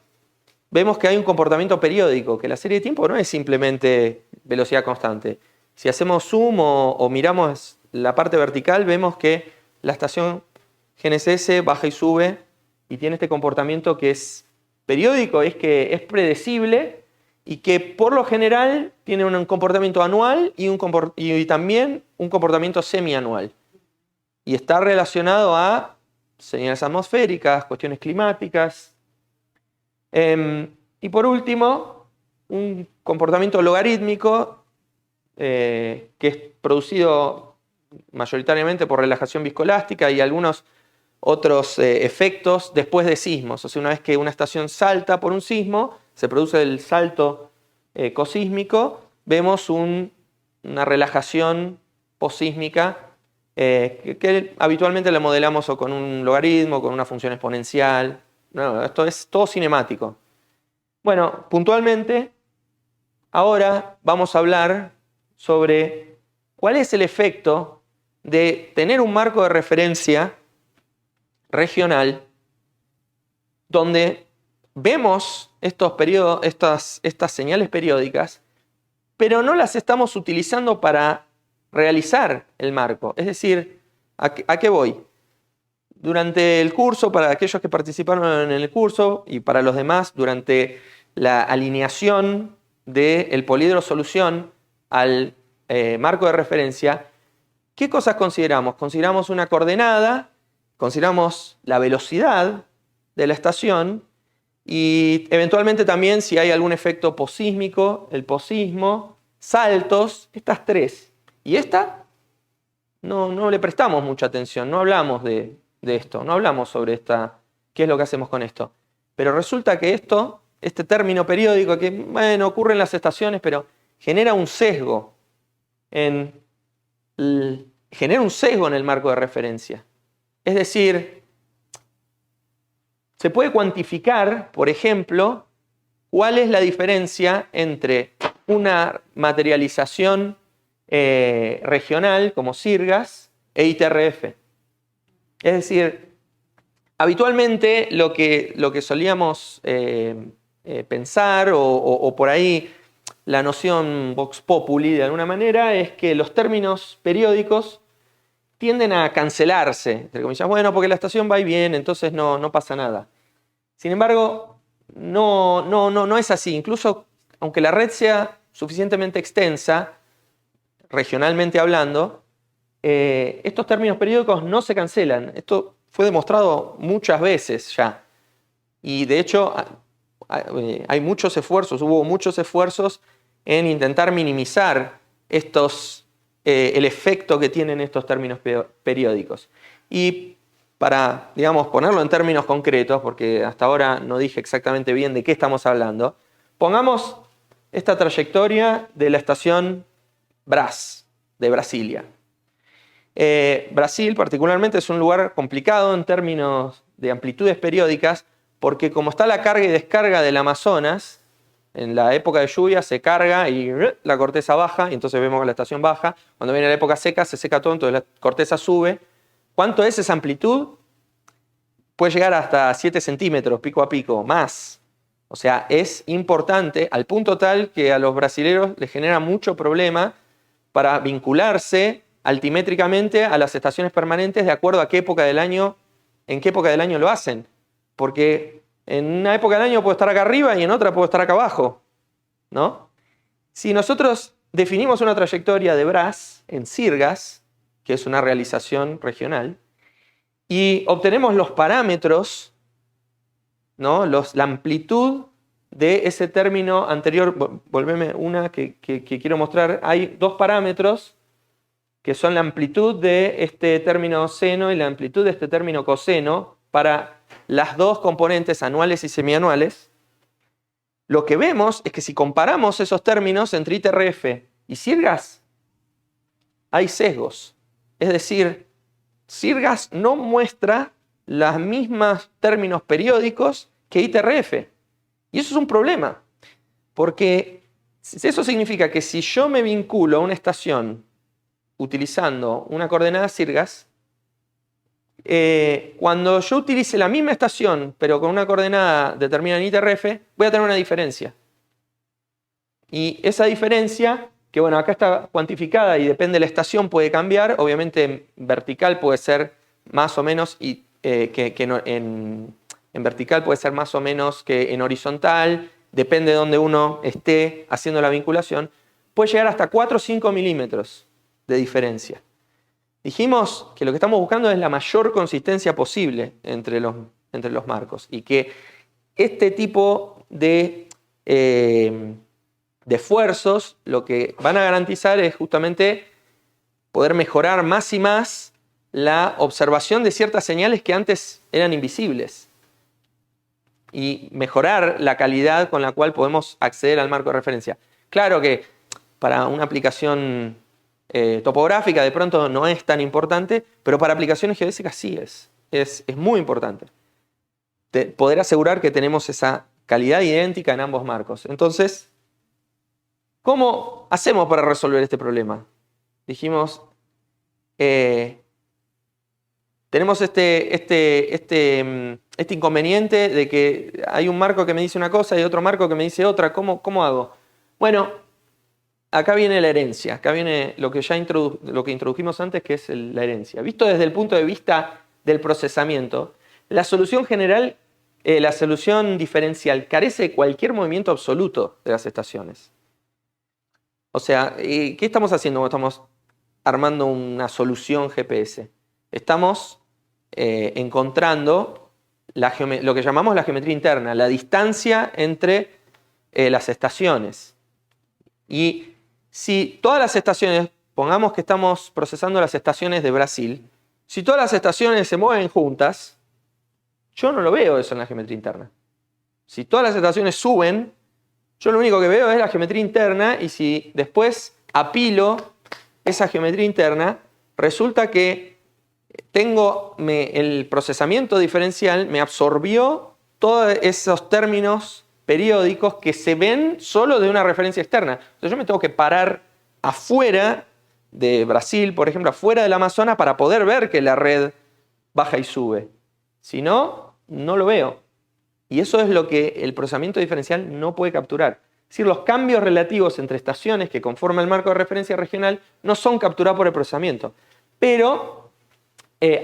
vemos que hay un comportamiento periódico, que la serie de tiempo no es simplemente velocidad constante. Si hacemos zoom o miramos la parte vertical, vemos que la estación GNSS baja y sube y tiene este comportamiento que es periódico, es que es predecible y que por lo general tiene un comportamiento anual y también un comportamiento semianual. Y está relacionado a señales atmosféricas, cuestiones climáticas. Y por último, un comportamiento logarítmico que es producido mayoritariamente por relajación viscoelástica y algunos otros efectos después de sismos. O sea, una vez que una estación salta por un sismo, se produce el salto cosísmico, vemos una relajación posísmica que habitualmente la modelamos o con un logaritmo, o con una función exponencial. No, esto es todo cinemático. Bueno, puntualmente, ahora vamos a hablar sobre cuál es el efecto de tener un marco de referencia regional donde vemos estas señales periódicas, pero no las estamos utilizando para realizar el marco. Es decir, ¿a qué voy? Durante el curso, para aquellos que participaron en el curso y para los demás, durante la alineación del poliedro solución al marco de referencia, ¿qué cosas consideramos? Consideramos una coordenada, consideramos la velocidad de la estación y eventualmente también si hay algún efecto posísmico, el posismo, saltos, estas tres. Y esta no le prestamos mucha atención, no hablamos de esto, no hablamos sobre qué es lo que hacemos con esto. Pero resulta que este término periódico que, bueno, ocurre en las estaciones, pero genera un sesgo en el marco de referencia. Es decir, se puede cuantificar, por ejemplo, cuál es la diferencia entre una materialización regional como Sirgas e ITRF. Es decir, habitualmente lo que solíamos pensar o por ahí la noción vox populi de alguna manera es que los términos periódicos tienden a cancelarse, entre comillas, bueno, porque la estación va y viene, entonces no pasa nada. Sin embargo, no es así. Incluso aunque la red sea suficientemente extensa, regionalmente hablando, estos términos periódicos no se cancelan. Esto fue demostrado muchas veces ya. Y de hecho hay muchos esfuerzos, hubo muchos esfuerzos en intentar minimizar el efecto que tienen estos términos periódicos. Y para, digamos, ponerlo en términos concretos, porque hasta ahora no dije exactamente bien de qué estamos hablando, pongamos esta trayectoria de la estación Brás, de Brasilia. Brasil particularmente es un lugar complicado en términos de amplitudes periódicas, porque como está la carga y descarga del Amazonas, en la época de lluvia se carga y la corteza baja, y entonces vemos que la estación baja. Cuando viene la época seca, se seca todo, entonces la corteza sube. ¿Cuánto es esa amplitud? Puede llegar hasta 7 centímetros, pico a pico, más. O sea, es importante, al punto tal que a los brasileños les genera mucho problema para vincularse altimétricamente a las estaciones permanentes de acuerdo a en qué época del año lo hacen. Porque en una época del año puedo estar acá arriba y en otra puedo estar acá abajo, ¿no? Si nosotros definimos una trayectoria de Brás en Sirgas, que es una realización regional, y obtenemos los parámetros, ¿no? La amplitud de ese término anterior, volveme una que quiero mostrar, hay dos parámetros que son la amplitud de este término seno y la amplitud de este término coseno para las dos componentes anuales y semianuales. Lo que vemos es que si comparamos esos términos entre ITRF y Sirgas, hay sesgos. Es decir, Sirgas no muestra los mismos términos periódicos que ITRF. Y eso es un problema, porque eso significa que si yo me vinculo a una estación utilizando una coordenada Sirgas, cuando yo utilice la misma estación, pero con una coordenada determinada en ITRF, voy a tener una diferencia. Y esa diferencia, que bueno, acá está cuantificada y depende de la estación, puede cambiar. Obviamente en vertical puede ser más o menos, en vertical puede ser más o menos que en horizontal, depende de donde uno esté haciendo la vinculación, puede llegar hasta 4 o 5 milímetros de diferencia. Dijimos que lo que estamos buscando es la mayor consistencia posible entre los marcos y que este tipo de esfuerzos lo que van a garantizar es justamente poder mejorar más y más la observación de ciertas señales que antes eran invisibles y mejorar la calidad con la cual podemos acceder al marco de referencia. Claro que para una aplicación topográfica de pronto no es tan importante, pero para aplicaciones geodésicas sí es muy importante. Poder asegurar que tenemos esa calidad idéntica en ambos marcos. Entonces, ¿cómo hacemos para resolver este problema? Dijimos, tenemos este inconveniente de que hay un marco que me dice una cosa y otro marco que me dice otra. ¿Cómo hago? Bueno, acá viene la herencia. Acá viene lo que introdujimos antes, que es la herencia. Visto desde el punto de vista del procesamiento, la solución general, la solución diferencial, carece de cualquier movimiento absoluto de las estaciones. O sea, ¿qué estamos haciendo cuando estamos armando una solución GPS? Estamos encontrando lo que llamamos la geometría interna, la distancia entre las estaciones. Y si todas las estaciones, pongamos que estamos procesando las estaciones de Brasil, si todas las estaciones se mueven juntas, yo no lo veo eso en la geometría interna. Si todas las estaciones suben, yo lo único que veo es la geometría interna, y si después apilo esa geometría interna, resulta que el procesamiento diferencial me absorbió todos esos términos periódicos que se ven solo de una referencia externa. Entonces yo me tengo que parar afuera de Brasil, por ejemplo, afuera del Amazonas, para poder ver que la red baja y sube. Si no, no lo veo. Y eso es lo que el procesamiento diferencial no puede capturar. Es decir, los cambios relativos entre estaciones que conforman el marco de referencia regional no son capturados por el procesamiento. Pero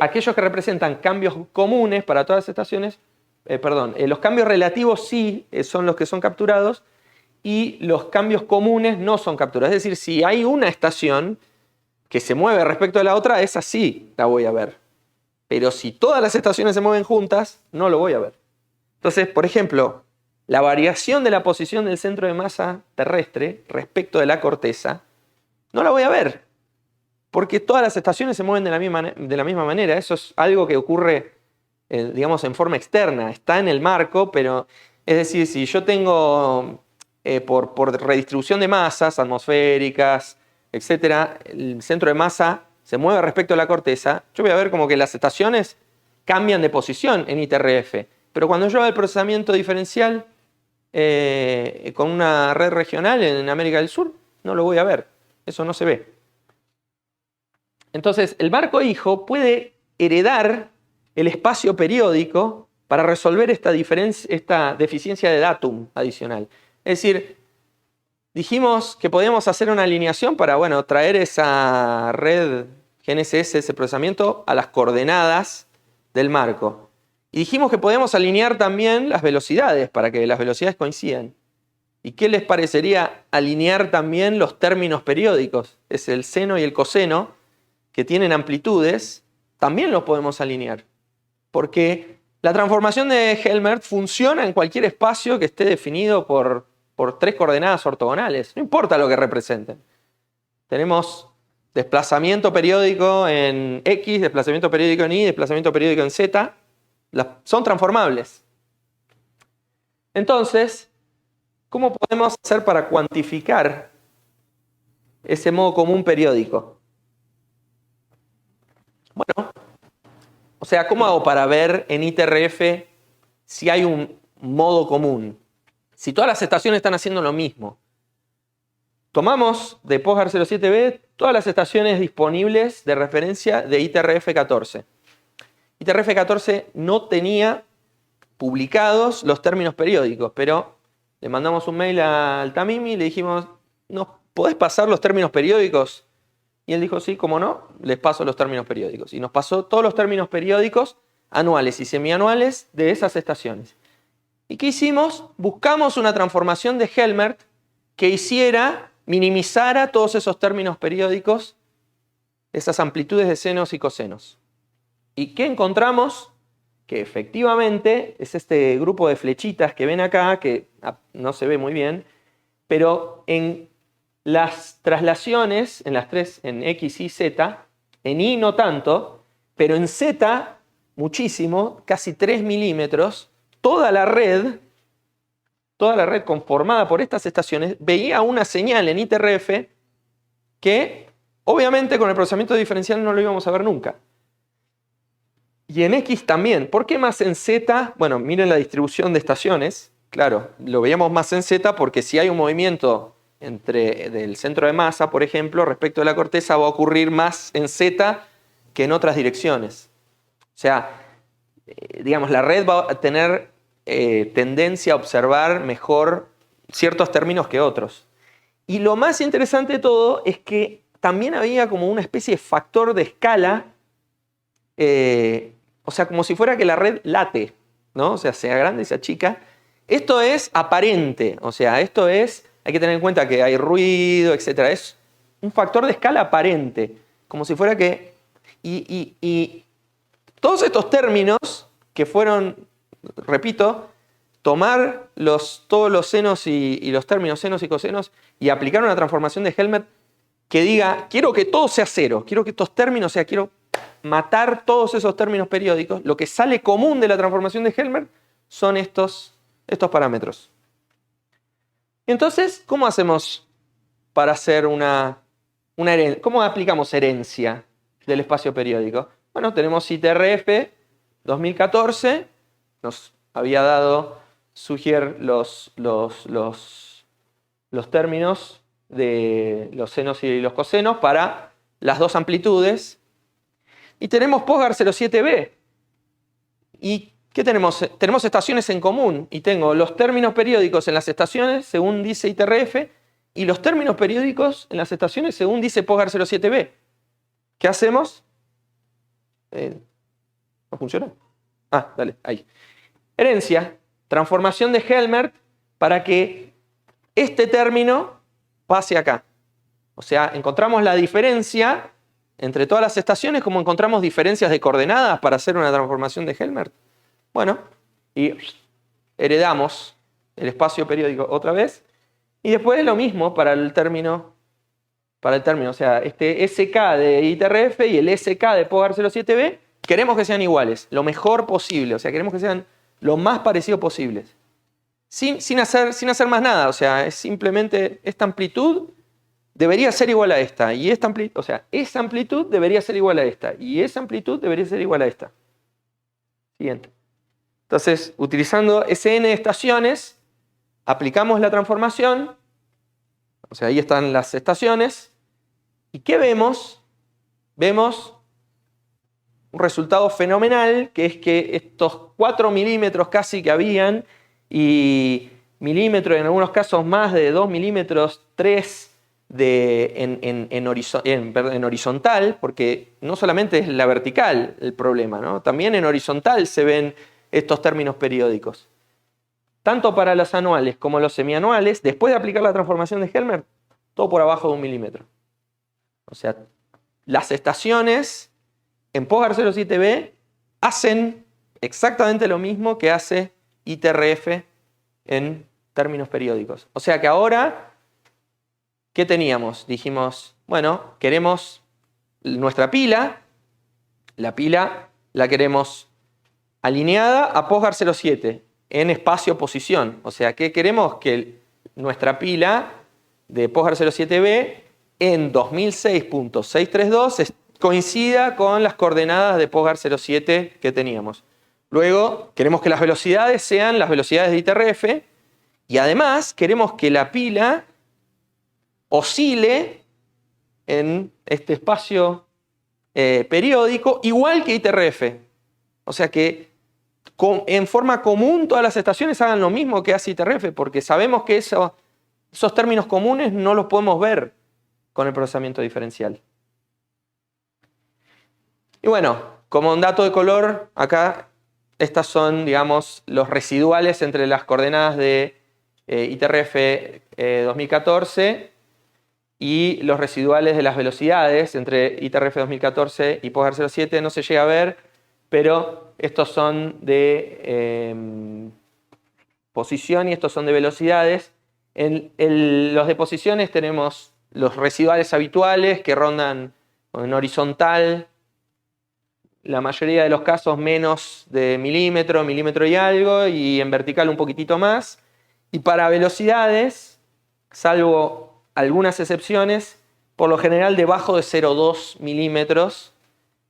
aquellos que representan cambios comunes para todas las estaciones, los cambios relativos sí son los que son capturados, y los cambios comunes no son capturados. Es decir, si hay una estación que se mueve respecto a la otra, esa sí la voy a ver. Pero si todas las estaciones se mueven juntas, no lo voy a ver. Entonces, por ejemplo, la variación de la posición del centro de masa terrestre respecto de la corteza, no la voy a ver, porque todas las estaciones se mueven de la misma manera. Eso es algo que ocurre, digamos, en forma externa. Está en el marco, pero es decir, si yo tengo, por redistribución de masas atmosféricas, etc., el centro de masa se mueve respecto a la corteza, yo voy a ver como que las estaciones cambian de posición en ITRF. Pero cuando yo hago el procesamiento diferencial con una red regional en América del Sur, no lo voy a ver. Eso no se ve. Entonces, el marco hijo puede heredar el espacio periódico para resolver esta deficiencia de datum adicional. Es decir, dijimos que podíamos hacer una alineación para, traer esa red GNSS, ese procesamiento, a las coordenadas del marco. Y dijimos que podíamos alinear también las velocidades para que las velocidades coincidan. ¿Y qué les parecería alinear también los términos periódicos? Es el seno y el coseno, que tienen amplitudes, también los podemos alinear. Porque la transformación de Helmert funciona en cualquier espacio que esté definido por 3 coordenadas ortogonales. No importa lo que representen. Tenemos desplazamiento periódico en X, desplazamiento periódico en Y, desplazamiento periódico en Z. Son transformables. Entonces, ¿cómo podemos hacer para cuantificar ese modo común periódico? Bueno, o sea, ¿cómo hago para ver en ITRF si hay un modo común? Si todas las estaciones están haciendo lo mismo. Tomamos de POSGAR 07B todas las estaciones disponibles de referencia de ITRF 14. ITRF 14 no tenía publicados los términos periódicos, pero le mandamos un mail al Tamimi y le dijimos, ¿nos podés pasar los términos periódicos? Y él dijo, sí, cómo no, les paso los términos periódicos. Y nos pasó todos los términos periódicos anuales y semianuales de esas estaciones. ¿Y qué hicimos? Buscamos una transformación de Helmert que minimizara todos esos términos periódicos, esas amplitudes de senos y cosenos. ¿Y qué encontramos? Que efectivamente es este grupo de flechitas que ven acá, que no se ve muy bien, pero en las traslaciones, en las tres, en X, Y, Z, en Y no tanto, pero en Z muchísimo, casi 3 milímetros, toda la red conformada por estas estaciones veía una señal en ITRF que Obviamente con el procesamiento diferencial no lo íbamos a ver nunca. Y en X también. ¿Por qué más en Z? Bueno, miren la distribución de estaciones. Claro, lo veíamos más en Z porque si hay un movimiento del centro de masa, por ejemplo, respecto de la corteza, va a ocurrir más en Z que en otras direcciones. O sea, digamos, la red va a tener tendencia a observar mejor ciertos términos que otros. Y lo más interesante de todo es que también había como una especie de factor de escala, o sea, como si fuera que la red late, ¿no? O sea, se agranda y se achica. Esto es aparente, o sea, esto es, hay que tener en cuenta que hay ruido, etc. Es un factor de escala aparente, como si fuera que... Y todos estos términos que fueron, repito, tomar todos los senos y los términos senos y cosenos y aplicar una transformación de Helmert que diga, quiero que todo sea cero, quiero que estos términos quiero matar todos esos términos periódicos. Lo que sale común de la transformación de Helmert son estos parámetros. Entonces, ¿cómo hacemos para hacer una herencia? ¿Cómo aplicamos herencia del espacio periódico? Bueno, tenemos ITRF 2014, nos había dado Sugier los términos de los senos y los cosenos para las dos amplitudes. Y tenemos Postgar 07b. ¿Y qué tenemos? Tenemos estaciones en común. Y tengo los términos periódicos en las estaciones, según dice ITRF, y los términos periódicos en las estaciones, según dice Postgar 07b. ¿Qué hacemos? ¿No funciona? Ah, dale, ahí. Herencia, transformación de Helmert para que este término pase acá. O sea, encontramos la diferencia entre todas las estaciones, como encontramos diferencias de coordenadas para hacer una transformación de Helmert. Bueno, y heredamos el espacio periódico otra vez. Y después lo mismo para el término. O sea, este SK de ITRF y el SK de Postgar 07b, queremos que sean iguales, lo mejor posible. O sea, queremos que sean lo más parecido posibles. Sin hacer más nada. O sea, es simplemente esta amplitud debería ser igual a esta. Y esta amplitud, o sea, esa amplitud debería ser igual a esta. Y esa amplitud debería ser igual a esta. Siguiente. Entonces, utilizando SN estaciones, aplicamos la transformación. O sea, ahí están las estaciones. ¿Y qué vemos? Vemos un resultado fenomenal, que es que estos 4 milímetros casi que habían, y milímetros, en algunos casos más de 2 milímetros, 3 en horizontal, porque no solamente es la vertical el problema, ¿no? También en horizontal se ven estos términos periódicos. Tanto para los anuales como los semianuales, después de aplicar la transformación de Helmert, todo por abajo de 1 milímetro. O sea, las estaciones en Postgar 07b hacen exactamente lo mismo que hace ITRF en términos periódicos. O sea que ahora, ¿qué teníamos? Dijimos, bueno, queremos nuestra pila. La pila la queremos alineada a Postgar 07 en espacio-posición. O sea que queremos que nuestra pila de Postgar 07b en 2006.632 coincida con las coordenadas de Postgar 07 que teníamos. Luego, queremos que las velocidades sean las velocidades de ITRF y además queremos que la pila oscile en este espacio periódico igual que ITRF. O sea que en forma común todas las estaciones hagan lo mismo que hace ITRF, porque sabemos que esos términos comunes no los podemos ver con el procesamiento diferencial. Y bueno, como un dato de color, acá estas son, digamos, los residuales entre las coordenadas de ITRF 2014 y los residuales de las velocidades entre ITRF 2014 y Postgar 07. No se llega a ver, pero estos son de posición y estos son de velocidades. En los de posiciones tenemos los residuales habituales que rondan en horizontal, la mayoría de los casos menos de milímetro, milímetro y algo, y en vertical un poquitito más. Y para velocidades, salvo algunas excepciones, por lo general debajo de 0,2 milímetros.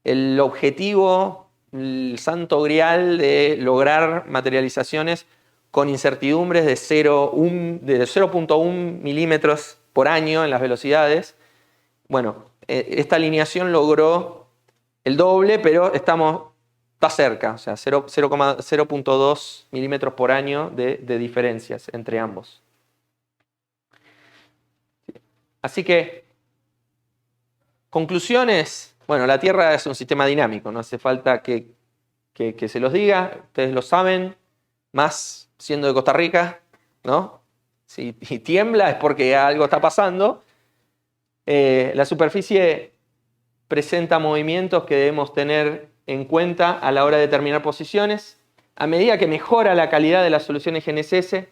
El objetivo, el santo grial de lograr materializaciones con incertidumbres de 0,1 milímetros por año en las velocidades. Bueno, esta alineación logró el doble, pero está cerca, o sea, 0,2 milímetros por año de diferencias entre ambos. Así que, conclusiones. Bueno, la Tierra es un sistema dinámico, no hace falta que se los diga, ustedes lo saben, más siendo de Costa Rica, ¿no? Si tiembla es porque algo está pasando. La superficie presenta movimientos que debemos tener en cuenta a la hora de determinar posiciones. A medida que mejora la calidad de las soluciones GNSS,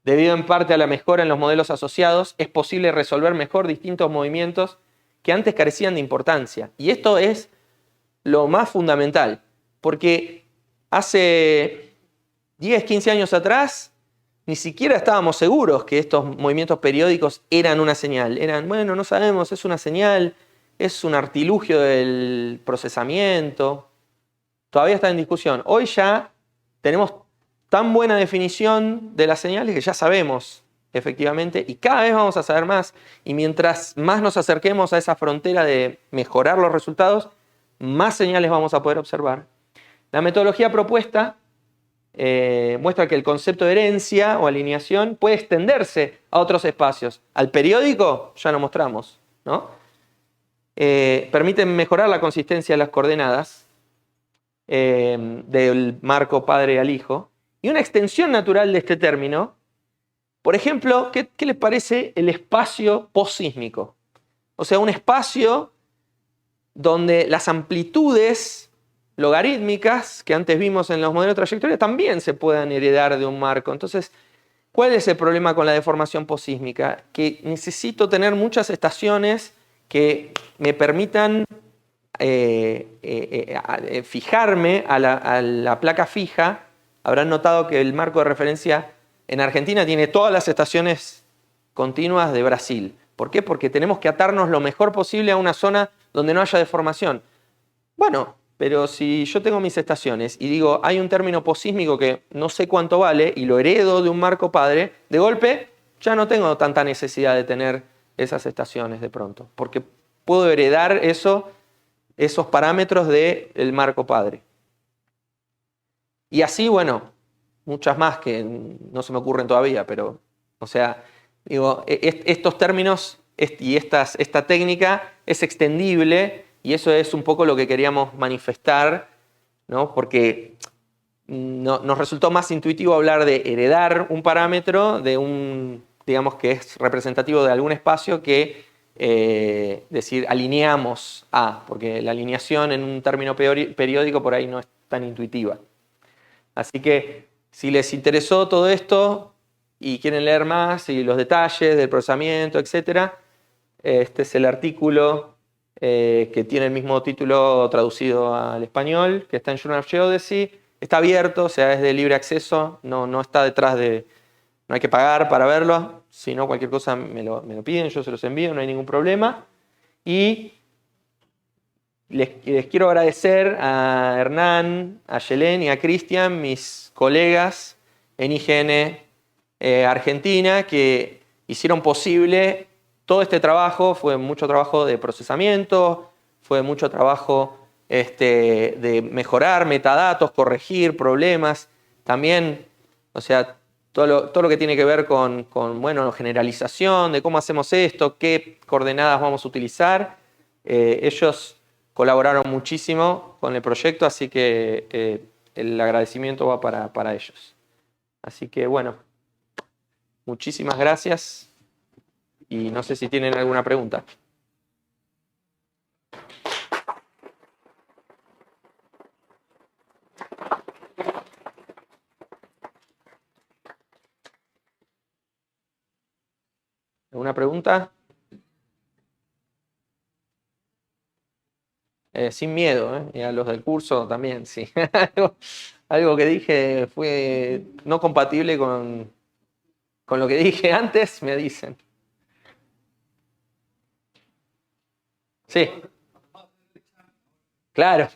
debido en parte a la mejora en los modelos asociados, es posible resolver mejor distintos movimientos que antes carecían de importancia. Y esto es lo más fundamental, porque hace 10, 15 años atrás ni siquiera estábamos seguros que estos movimientos periódicos eran una señal. Eran, bueno, no sabemos, es una señal, es un artilugio del procesamiento. Todavía está en discusión. Hoy ya tenemos tan buena definición de las señales que ya sabemos efectivamente, y cada vez vamos a saber más. Y mientras más nos acerquemos a esa frontera de mejorar los resultados, más señales vamos a poder observar. La metodología propuesta muestra que el concepto de herencia o alineación puede extenderse a otros espacios. Al periódico ya lo mostramos, ¿no? Permiten mejorar la consistencia de las coordenadas del marco padre al hijo. Y una extensión natural de este término, por ejemplo, ¿qué les parece el espacio posísmico? O sea, un espacio donde las amplitudes logarítmicas que antes vimos en los modelos de trayectoria también se puedan heredar de un marco. Entonces, ¿cuál es el problema con la deformación posísmica? Que necesito tener muchas estaciones que me permitan fijarme a la placa fija. Habrán notado que el marco de referencia en Argentina tiene todas las estaciones continuas de Brasil. ¿Por qué? Porque tenemos que atarnos lo mejor posible a una zona donde no haya deformación. Bueno, pero si yo tengo mis estaciones y digo, hay un término posísmico que no sé cuánto vale y lo heredo de un marco padre, de golpe ya no tengo tanta necesidad de tener esas estaciones de pronto, porque puedo heredar esos parámetros del marco padre. Y así, bueno, muchas más que no se me ocurren todavía, pero, o sea, digo, estos términos y esta técnica es extendible y eso es un poco lo que queríamos manifestar, ¿no? Porque nos resultó más intuitivo hablar de heredar un parámetro de digamos que es representativo de algún espacio que decir alineamos a, porque la alineación en un término periódico por ahí no es tan intuitiva. Así que si les interesó todo esto y quieren leer más y los detalles del procesamiento, etc., este es el artículo que tiene el mismo título traducido al español, que está en Journal of Geodesy. Está abierto, o sea, es de libre acceso, no está detrás de... No hay que pagar para verlo, si no cualquier cosa me lo piden, yo se los envío, no hay ningún problema. Y les quiero agradecer a Hernán, a Yelén y a Cristian, mis colegas en IGN Argentina, que hicieron posible todo este trabajo. Fue mucho trabajo de procesamiento, fue mucho trabajo de mejorar metadatos, corregir problemas. También, o sea, todo lo que tiene que ver con bueno, generalización, de cómo hacemos esto, qué coordenadas vamos a utilizar. Ellos colaboraron muchísimo con el proyecto, así que el agradecimiento va para ellos. Así que bueno, muchísimas gracias y no sé si tienen alguna pregunta. ¿Alguna pregunta? Sin miedo, y a los del curso también, sí. Algo que dije fue no compatible con lo que dije antes, me dicen. Sí, claro,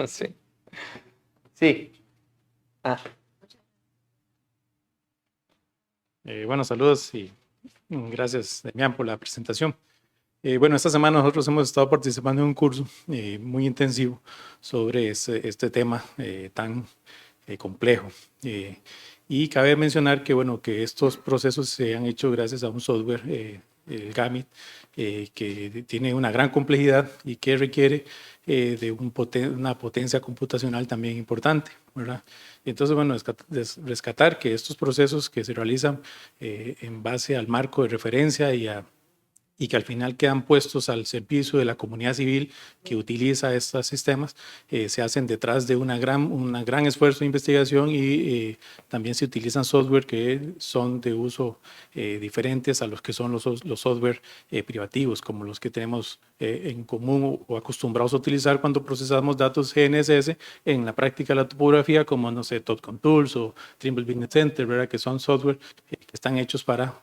sí. Sí. Ah, Bueno, saludos y gracias, Demián, por la presentación. Bueno, esta semana nosotros hemos estado participando en un curso muy intensivo sobre este tema tan complejo. Y cabe mencionar que, bueno, que estos procesos se han hecho gracias a un software, el Gamit, que tiene una gran complejidad y que requiere de una potencia computacional también importante, ¿verdad? Entonces, bueno, rescatar que estos procesos que se realizan en base al marco de referencia y que al final quedan puestos al servicio de la comunidad civil que utiliza estos sistemas, se hacen detrás de un gran esfuerzo de investigación y también se utilizan software que son de uso diferentes a los que son los software privativos, como los que tenemos en común o acostumbrados a utilizar cuando procesamos datos GNSS en la práctica de la topografía, como, no sé, Topcon Tools o Trimble Business Center, ¿verdad? Que son software que están hechos para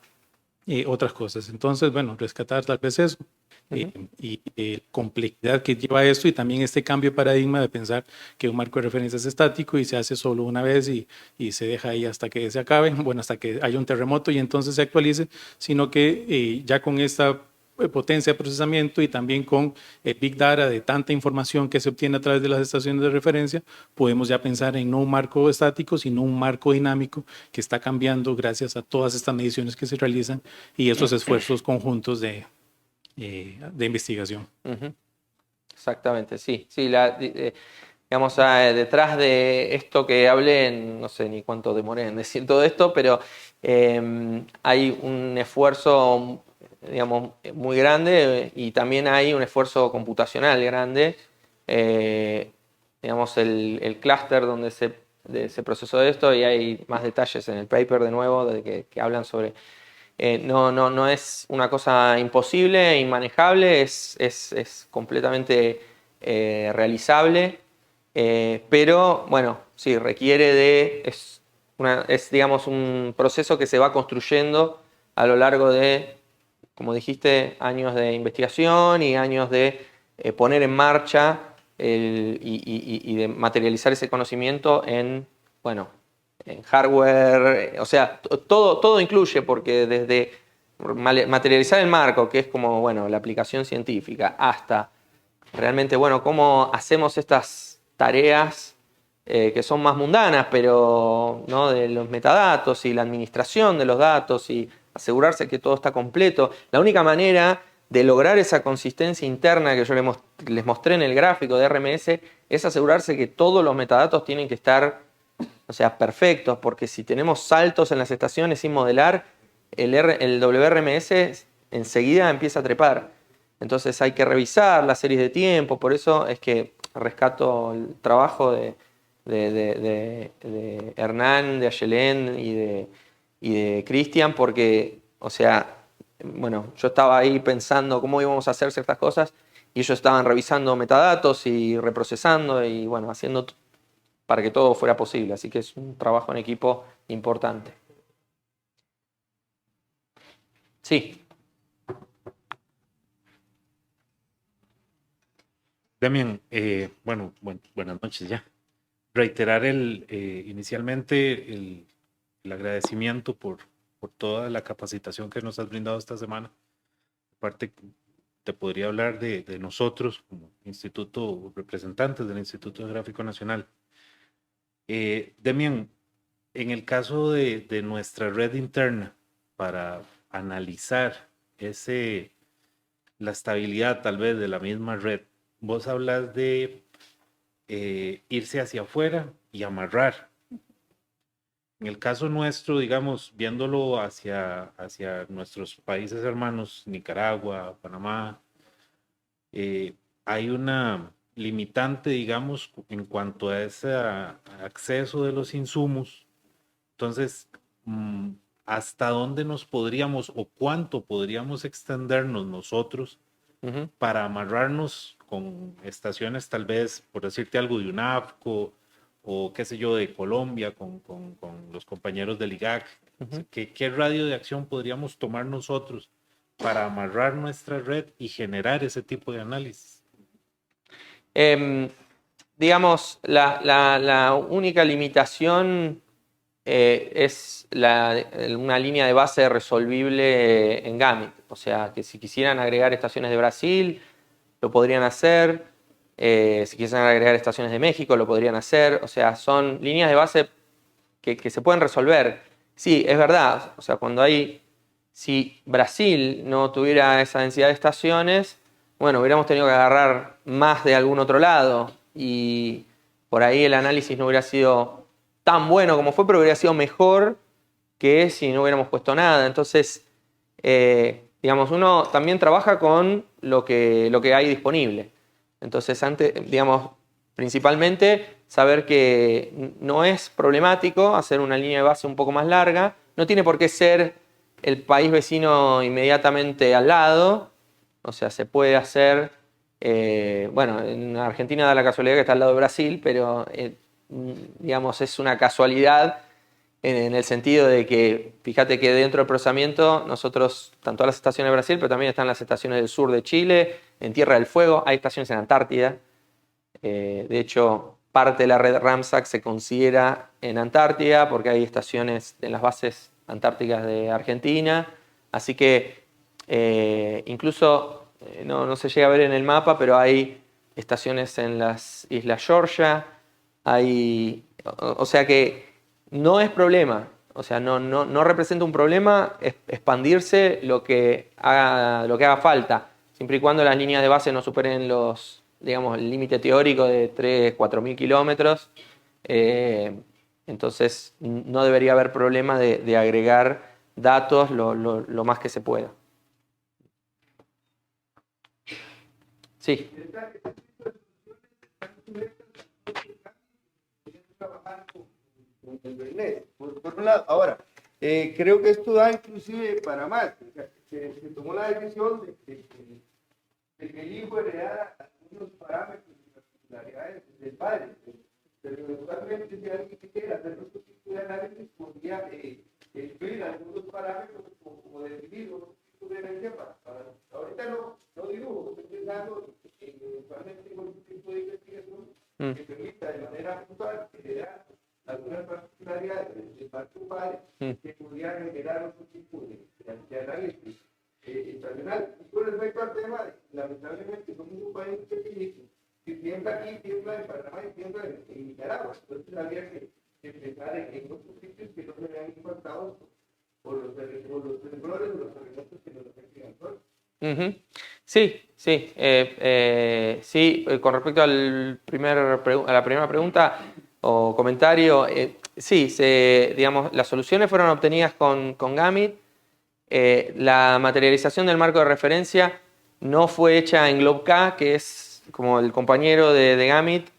otras cosas. Entonces, bueno, rescatar tal vez eso y complejidad que lleva esto y también este cambio de paradigma de pensar que un marco de referencia es estático y se hace solo una vez y se deja ahí hasta que se acabe, bueno, hasta que haya un terremoto y entonces se actualice, sino que ya con esta potencia de procesamiento y también con Big Data de tanta información que se obtiene a través de las estaciones de referencia, podemos ya pensar en no un marco estático, sino un marco dinámico que está cambiando gracias a todas estas mediciones que se realizan y estos esfuerzos conjuntos de investigación. exactamente, sí. Sí, digamos, detrás de esto que hablé, no sé ni cuánto demoré en decir todo esto, pero hay un esfuerzo, digamos, muy grande y también hay un esfuerzo computacional grande. Digamos, el clúster donde se procesó esto, y hay más detalles en el paper de nuevo que hablan sobre... no es una cosa imposible, inmanejable, es completamente realizable, pero bueno, sí, requiere es, digamos, un proceso que se va construyendo a lo largo de, como dijiste, años de investigación y años de poner en marcha y de materializar ese conocimiento en, bueno, en hardware, o sea, todo incluye, porque desde materializar el marco, que es como, bueno, la aplicación científica, hasta realmente, bueno, cómo hacemos estas tareas que son más mundanas, pero ¿no? De los metadatos y la administración de los datos y asegurarse que todo está completo. La única manera de lograr esa consistencia interna que yo les mostré en el gráfico de RMS es asegurarse que todos los metadatos tienen que estar, o sea, perfectos, porque si tenemos saltos en las estaciones sin modelar, el WRMS enseguida empieza a trepar. Entonces hay que revisar las series de tiempo, por eso es que rescato el trabajo de Hernán, de Ayelén y de Cristian, porque, o sea, bueno, yo estaba ahí pensando cómo íbamos a hacer ciertas cosas y ellos estaban revisando metadatos y reprocesando y, bueno, haciendo para que todo fuera posible. Así que es un trabajo en equipo importante. Sí. Demian, buenas noches ya. Reiterar inicialmente el agradecimiento por toda la capacitación que nos has brindado esta semana. Aparte, te podría hablar de nosotros como instituto, representantes del Instituto Geográfico Nacional. Demian, en el caso de nuestra red interna, para analizar la estabilidad tal vez de la misma red, vos hablas de irse hacia afuera y amarrar. En el caso nuestro, digamos, viéndolo hacia nuestros países hermanos, Nicaragua, Panamá, hay una limitante, digamos, en cuanto a ese acceso de los insumos. Entonces, ¿hasta dónde nos podríamos o cuánto podríamos extendernos nosotros para amarrarnos con estaciones, tal vez, por decirte algo, de UNAFCO o qué sé yo, de Colombia, con los compañeros del IGAC? ¿Qué radio de acción podríamos tomar nosotros para amarrar nuestra red y generar ese tipo de análisis? Digamos, la única limitación es una línea de base resolvible en Gamit. O sea, que si quisieran agregar estaciones de Brasil, lo podrían hacer. Si quisieran agregar estaciones de México, lo podrían hacer. O sea, son líneas de base que se pueden resolver. Sí, es verdad. O sea, si Brasil no tuviera esa densidad de estaciones, bueno, hubiéramos tenido que agarrar más de algún otro lado y por ahí el análisis no hubiera sido tan bueno como fue, pero hubiera sido mejor que si no hubiéramos puesto nada. Entonces, digamos, uno también trabaja con lo que hay disponible. Entonces, digamos, principalmente saber que no es problemático hacer una línea de base un poco más larga. No tiene por qué ser el país vecino inmediatamente al lado. O sea, se puede hacer, bueno, en Argentina da la casualidad que está al lado de Brasil, pero digamos, es una casualidad en el sentido de que, fíjate que dentro del procesamiento nosotros, están todas las estaciones de Brasil, pero también están las estaciones del sur de Chile, en Tierra del Fuego, hay estaciones en Antártida. De hecho, parte de la red Ramsac se considera en Antártida porque hay estaciones en las bases antárticas de Argentina. Así que incluso, no se llega a ver en el mapa, pero hay estaciones en las Islas Georgia. O sea que no es problema. O sea, no representa un problema expandirse lo que haga falta, siempre y cuando las líneas de base no superen digamos, el límite teórico de 3.000-4.000 kilómetros. Entonces no debería haber problema de agregar datos lo más que se pueda. Sí. Por un lado, ahora, creo que esto da inclusive para más. O sea, se tomó la decisión de que el hijo heredara algunos parámetros y particularidades del padre. Pero eventualmente, si alguien quisiera hacer otro tipo de análisis, podría incluir algunos parámetros como definir otro tipo de herencia para ahorita no dibujo, estoy pensando en eventualmente con un tipo de investigación que permita de manera puntual heredar algunas particularidades del parte del padre que podrían generar otro tipo de análisis tradicional. Y con respecto al tema, lamentablemente somos un país pequeñito, que tiembla aquí, tiembla en Panamá y tiembla en Nicaragua. Entonces habría que empezar en otros sitios que no se vean impactados por los temblores o los terremotos que nos afectan actualmente. Sí, sí. Sí, con respecto a la primera pregunta o comentario, sí, digamos, las soluciones fueron obtenidas con Gamit. La materialización del marco de referencia no fue hecha en GlobeK, que es como el compañero de Gamit,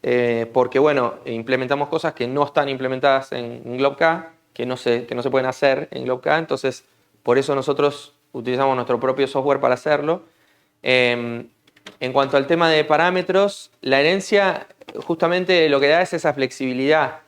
porque bueno, implementamos cosas que no están implementadas en GlobeK, que no se pueden hacer en GlobeK, entonces por eso nosotros utilizamos nuestro propio software para hacerlo. En cuanto al tema de parámetros, la herencia justamente lo que da es esa flexibilidad,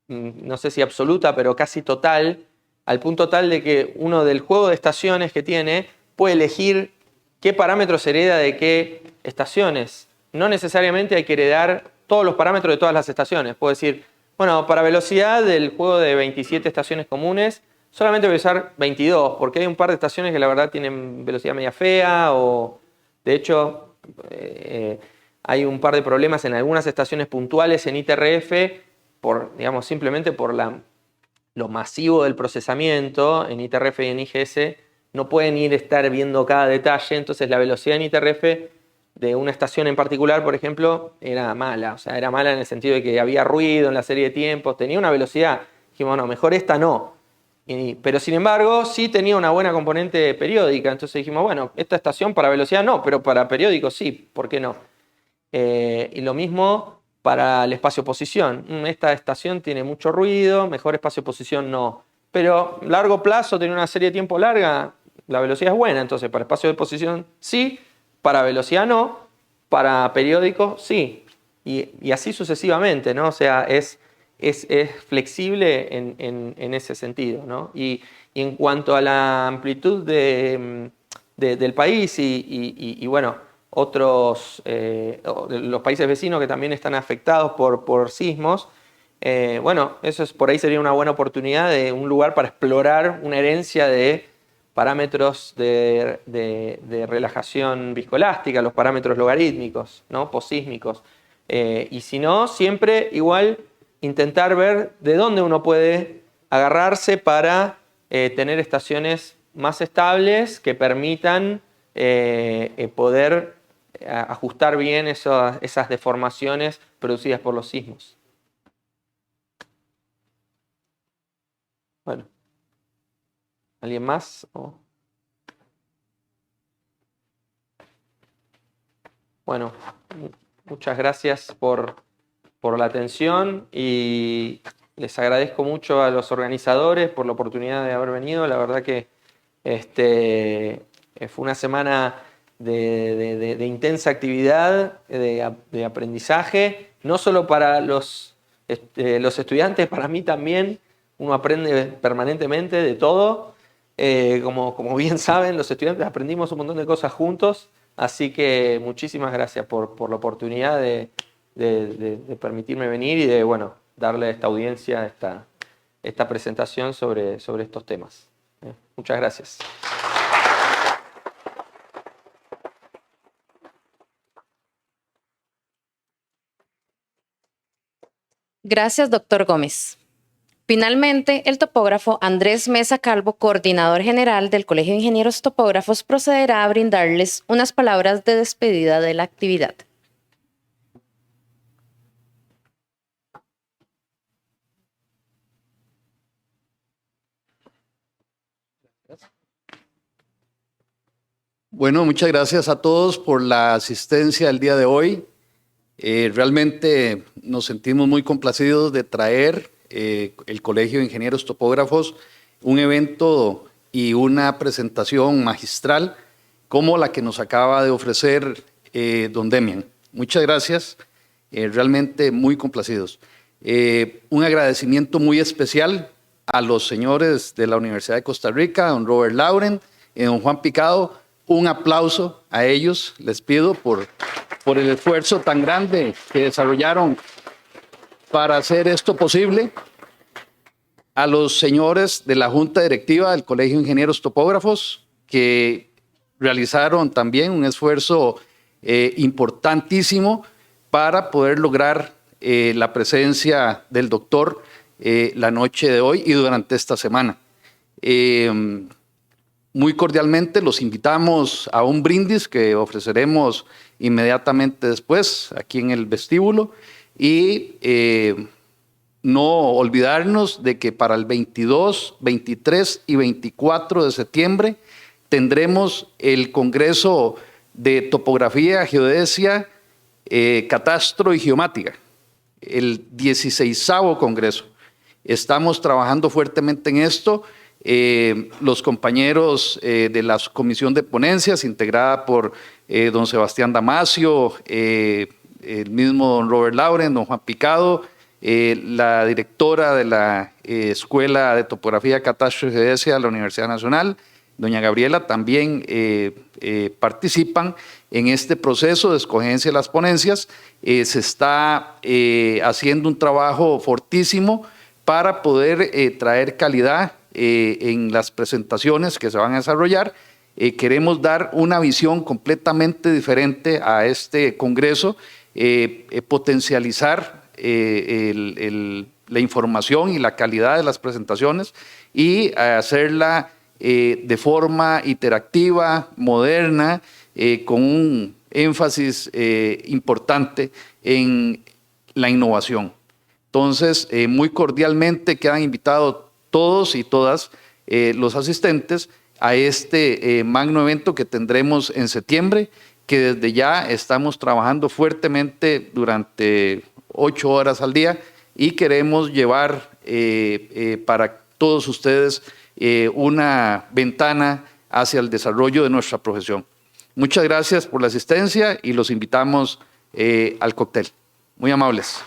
no sé si absoluta, pero casi total, al punto tal de que uno del juego de estaciones que tiene puede elegir qué parámetros hereda de qué estaciones. No necesariamente hay que heredar todos los parámetros de todas las estaciones. Puedo decir, bueno, para velocidad del juego de 27 estaciones comunes, solamente voy a usar 22, porque hay un par de estaciones que la verdad tienen velocidad media fea, o de hecho hay un par de problemas en algunas estaciones puntuales en ITRF, digamos, simplemente por lo masivo del procesamiento en ITRF y en IGS. No pueden estar viendo cada detalle, entonces la velocidad en ITRF de una estación en particular, por ejemplo, era mala. O sea, era mala en el sentido de que había ruido en la serie de tiempos, tenía una velocidad. Dijimos, no, mejor esta no. Pero sin embargo, sí tenía una buena componente periódica. Entonces dijimos, bueno, esta estación para velocidad no, pero para periódico sí, ¿por qué no? Y lo mismo para el espacio-posición. Esta estación tiene mucho ruido, mejor espacio-posición no. Pero largo plazo, tiene una serie de tiempo larga, la velocidad es buena. Entonces, para espacio de posición sí, para velocidad no, para periódico sí. Y así sucesivamente, ¿no? O sea, es flexible en ese sentido, ¿no? Y en cuanto a la amplitud de del país y bueno, otros, los países vecinos que también están afectados por sismos. Bueno, por ahí sería una buena oportunidad de un lugar para explorar una herencia de parámetros de relajación viscoelástica, los parámetros logarítmicos, ¿no? Posísmicos. Y si no, siempre igual intentar ver de dónde uno puede agarrarse para tener estaciones más estables que permitan poder ajustar bien esas deformaciones producidas por los sismos. Bueno, ¿alguien más? Bueno, muchas gracias por la atención y les agradezco mucho a los organizadores por la oportunidad de haber venido. La verdad que fue una semana de intensa actividad, de aprendizaje, no solo para los estudiantes, para mí también. Uno aprende permanentemente de todo. Como bien saben, los estudiantes aprendimos un montón de cosas juntos. Así que muchísimas gracias por la oportunidad de permitirme venir y de darle a esta audiencia esta presentación sobre estos temas. Muchas gracias. Gracias, doctor Gómez. Finalmente, el topógrafo Andrés Mesa Calvo, coordinador general del Colegio de Ingenieros Topógrafos, procederá a brindarles unas palabras de despedida de la actividad. Bueno, muchas gracias a todos por la asistencia el día de hoy. Realmente nos sentimos muy complacidos de traer el Colegio de Ingenieros Topógrafos un evento y una presentación magistral como la que nos acaba de ofrecer don Demian. Muchas gracias, realmente muy complacidos. Un agradecimiento muy especial a los señores de la Universidad de Costa Rica, don Robert Lauren y don Juan Picado. Un aplauso a ellos, les pido, por el esfuerzo tan grande que desarrollaron para hacer esto posible. A los señores de la Junta Directiva del Colegio de Ingenieros Topógrafos, que realizaron también un esfuerzo importantísimo para poder lograr la presencia del doctor la noche de hoy y durante esta semana. Muy cordialmente los invitamos a un brindis que ofreceremos inmediatamente después aquí en el vestíbulo y no olvidarnos de que para el 22, 23 y 24 de septiembre tendremos el Congreso de Topografía, Geodesia, Catastro y Geomática, el 16º Congreso. Estamos trabajando fuertemente en esto. Los compañeros de la Comisión de Ponencias, integrada por don Sebastián Damasio, el mismo don Robert Lauren, don Juan Picado, la directora de la Escuela de Topografía, Catastro y Geodesia de la Universidad Nacional, doña Gabriela, también participan en este proceso de escogencia de las ponencias. Se está haciendo un trabajo fortísimo para poder traer calidad en las presentaciones que se van a desarrollar. Queremos dar una visión completamente diferente a este congreso, potencializar la información y la calidad de las presentaciones y hacerla de forma interactiva, moderna, con un énfasis importante en la innovación. Entonces, muy cordialmente quedan invitados todos y todas los asistentes a este magno evento que tendremos en septiembre, que desde ya estamos trabajando fuertemente durante 8 horas al día y queremos llevar para todos ustedes una ventana hacia el desarrollo de nuestra profesión. Muchas gracias por la asistencia y los invitamos al cóctel. Muy amables.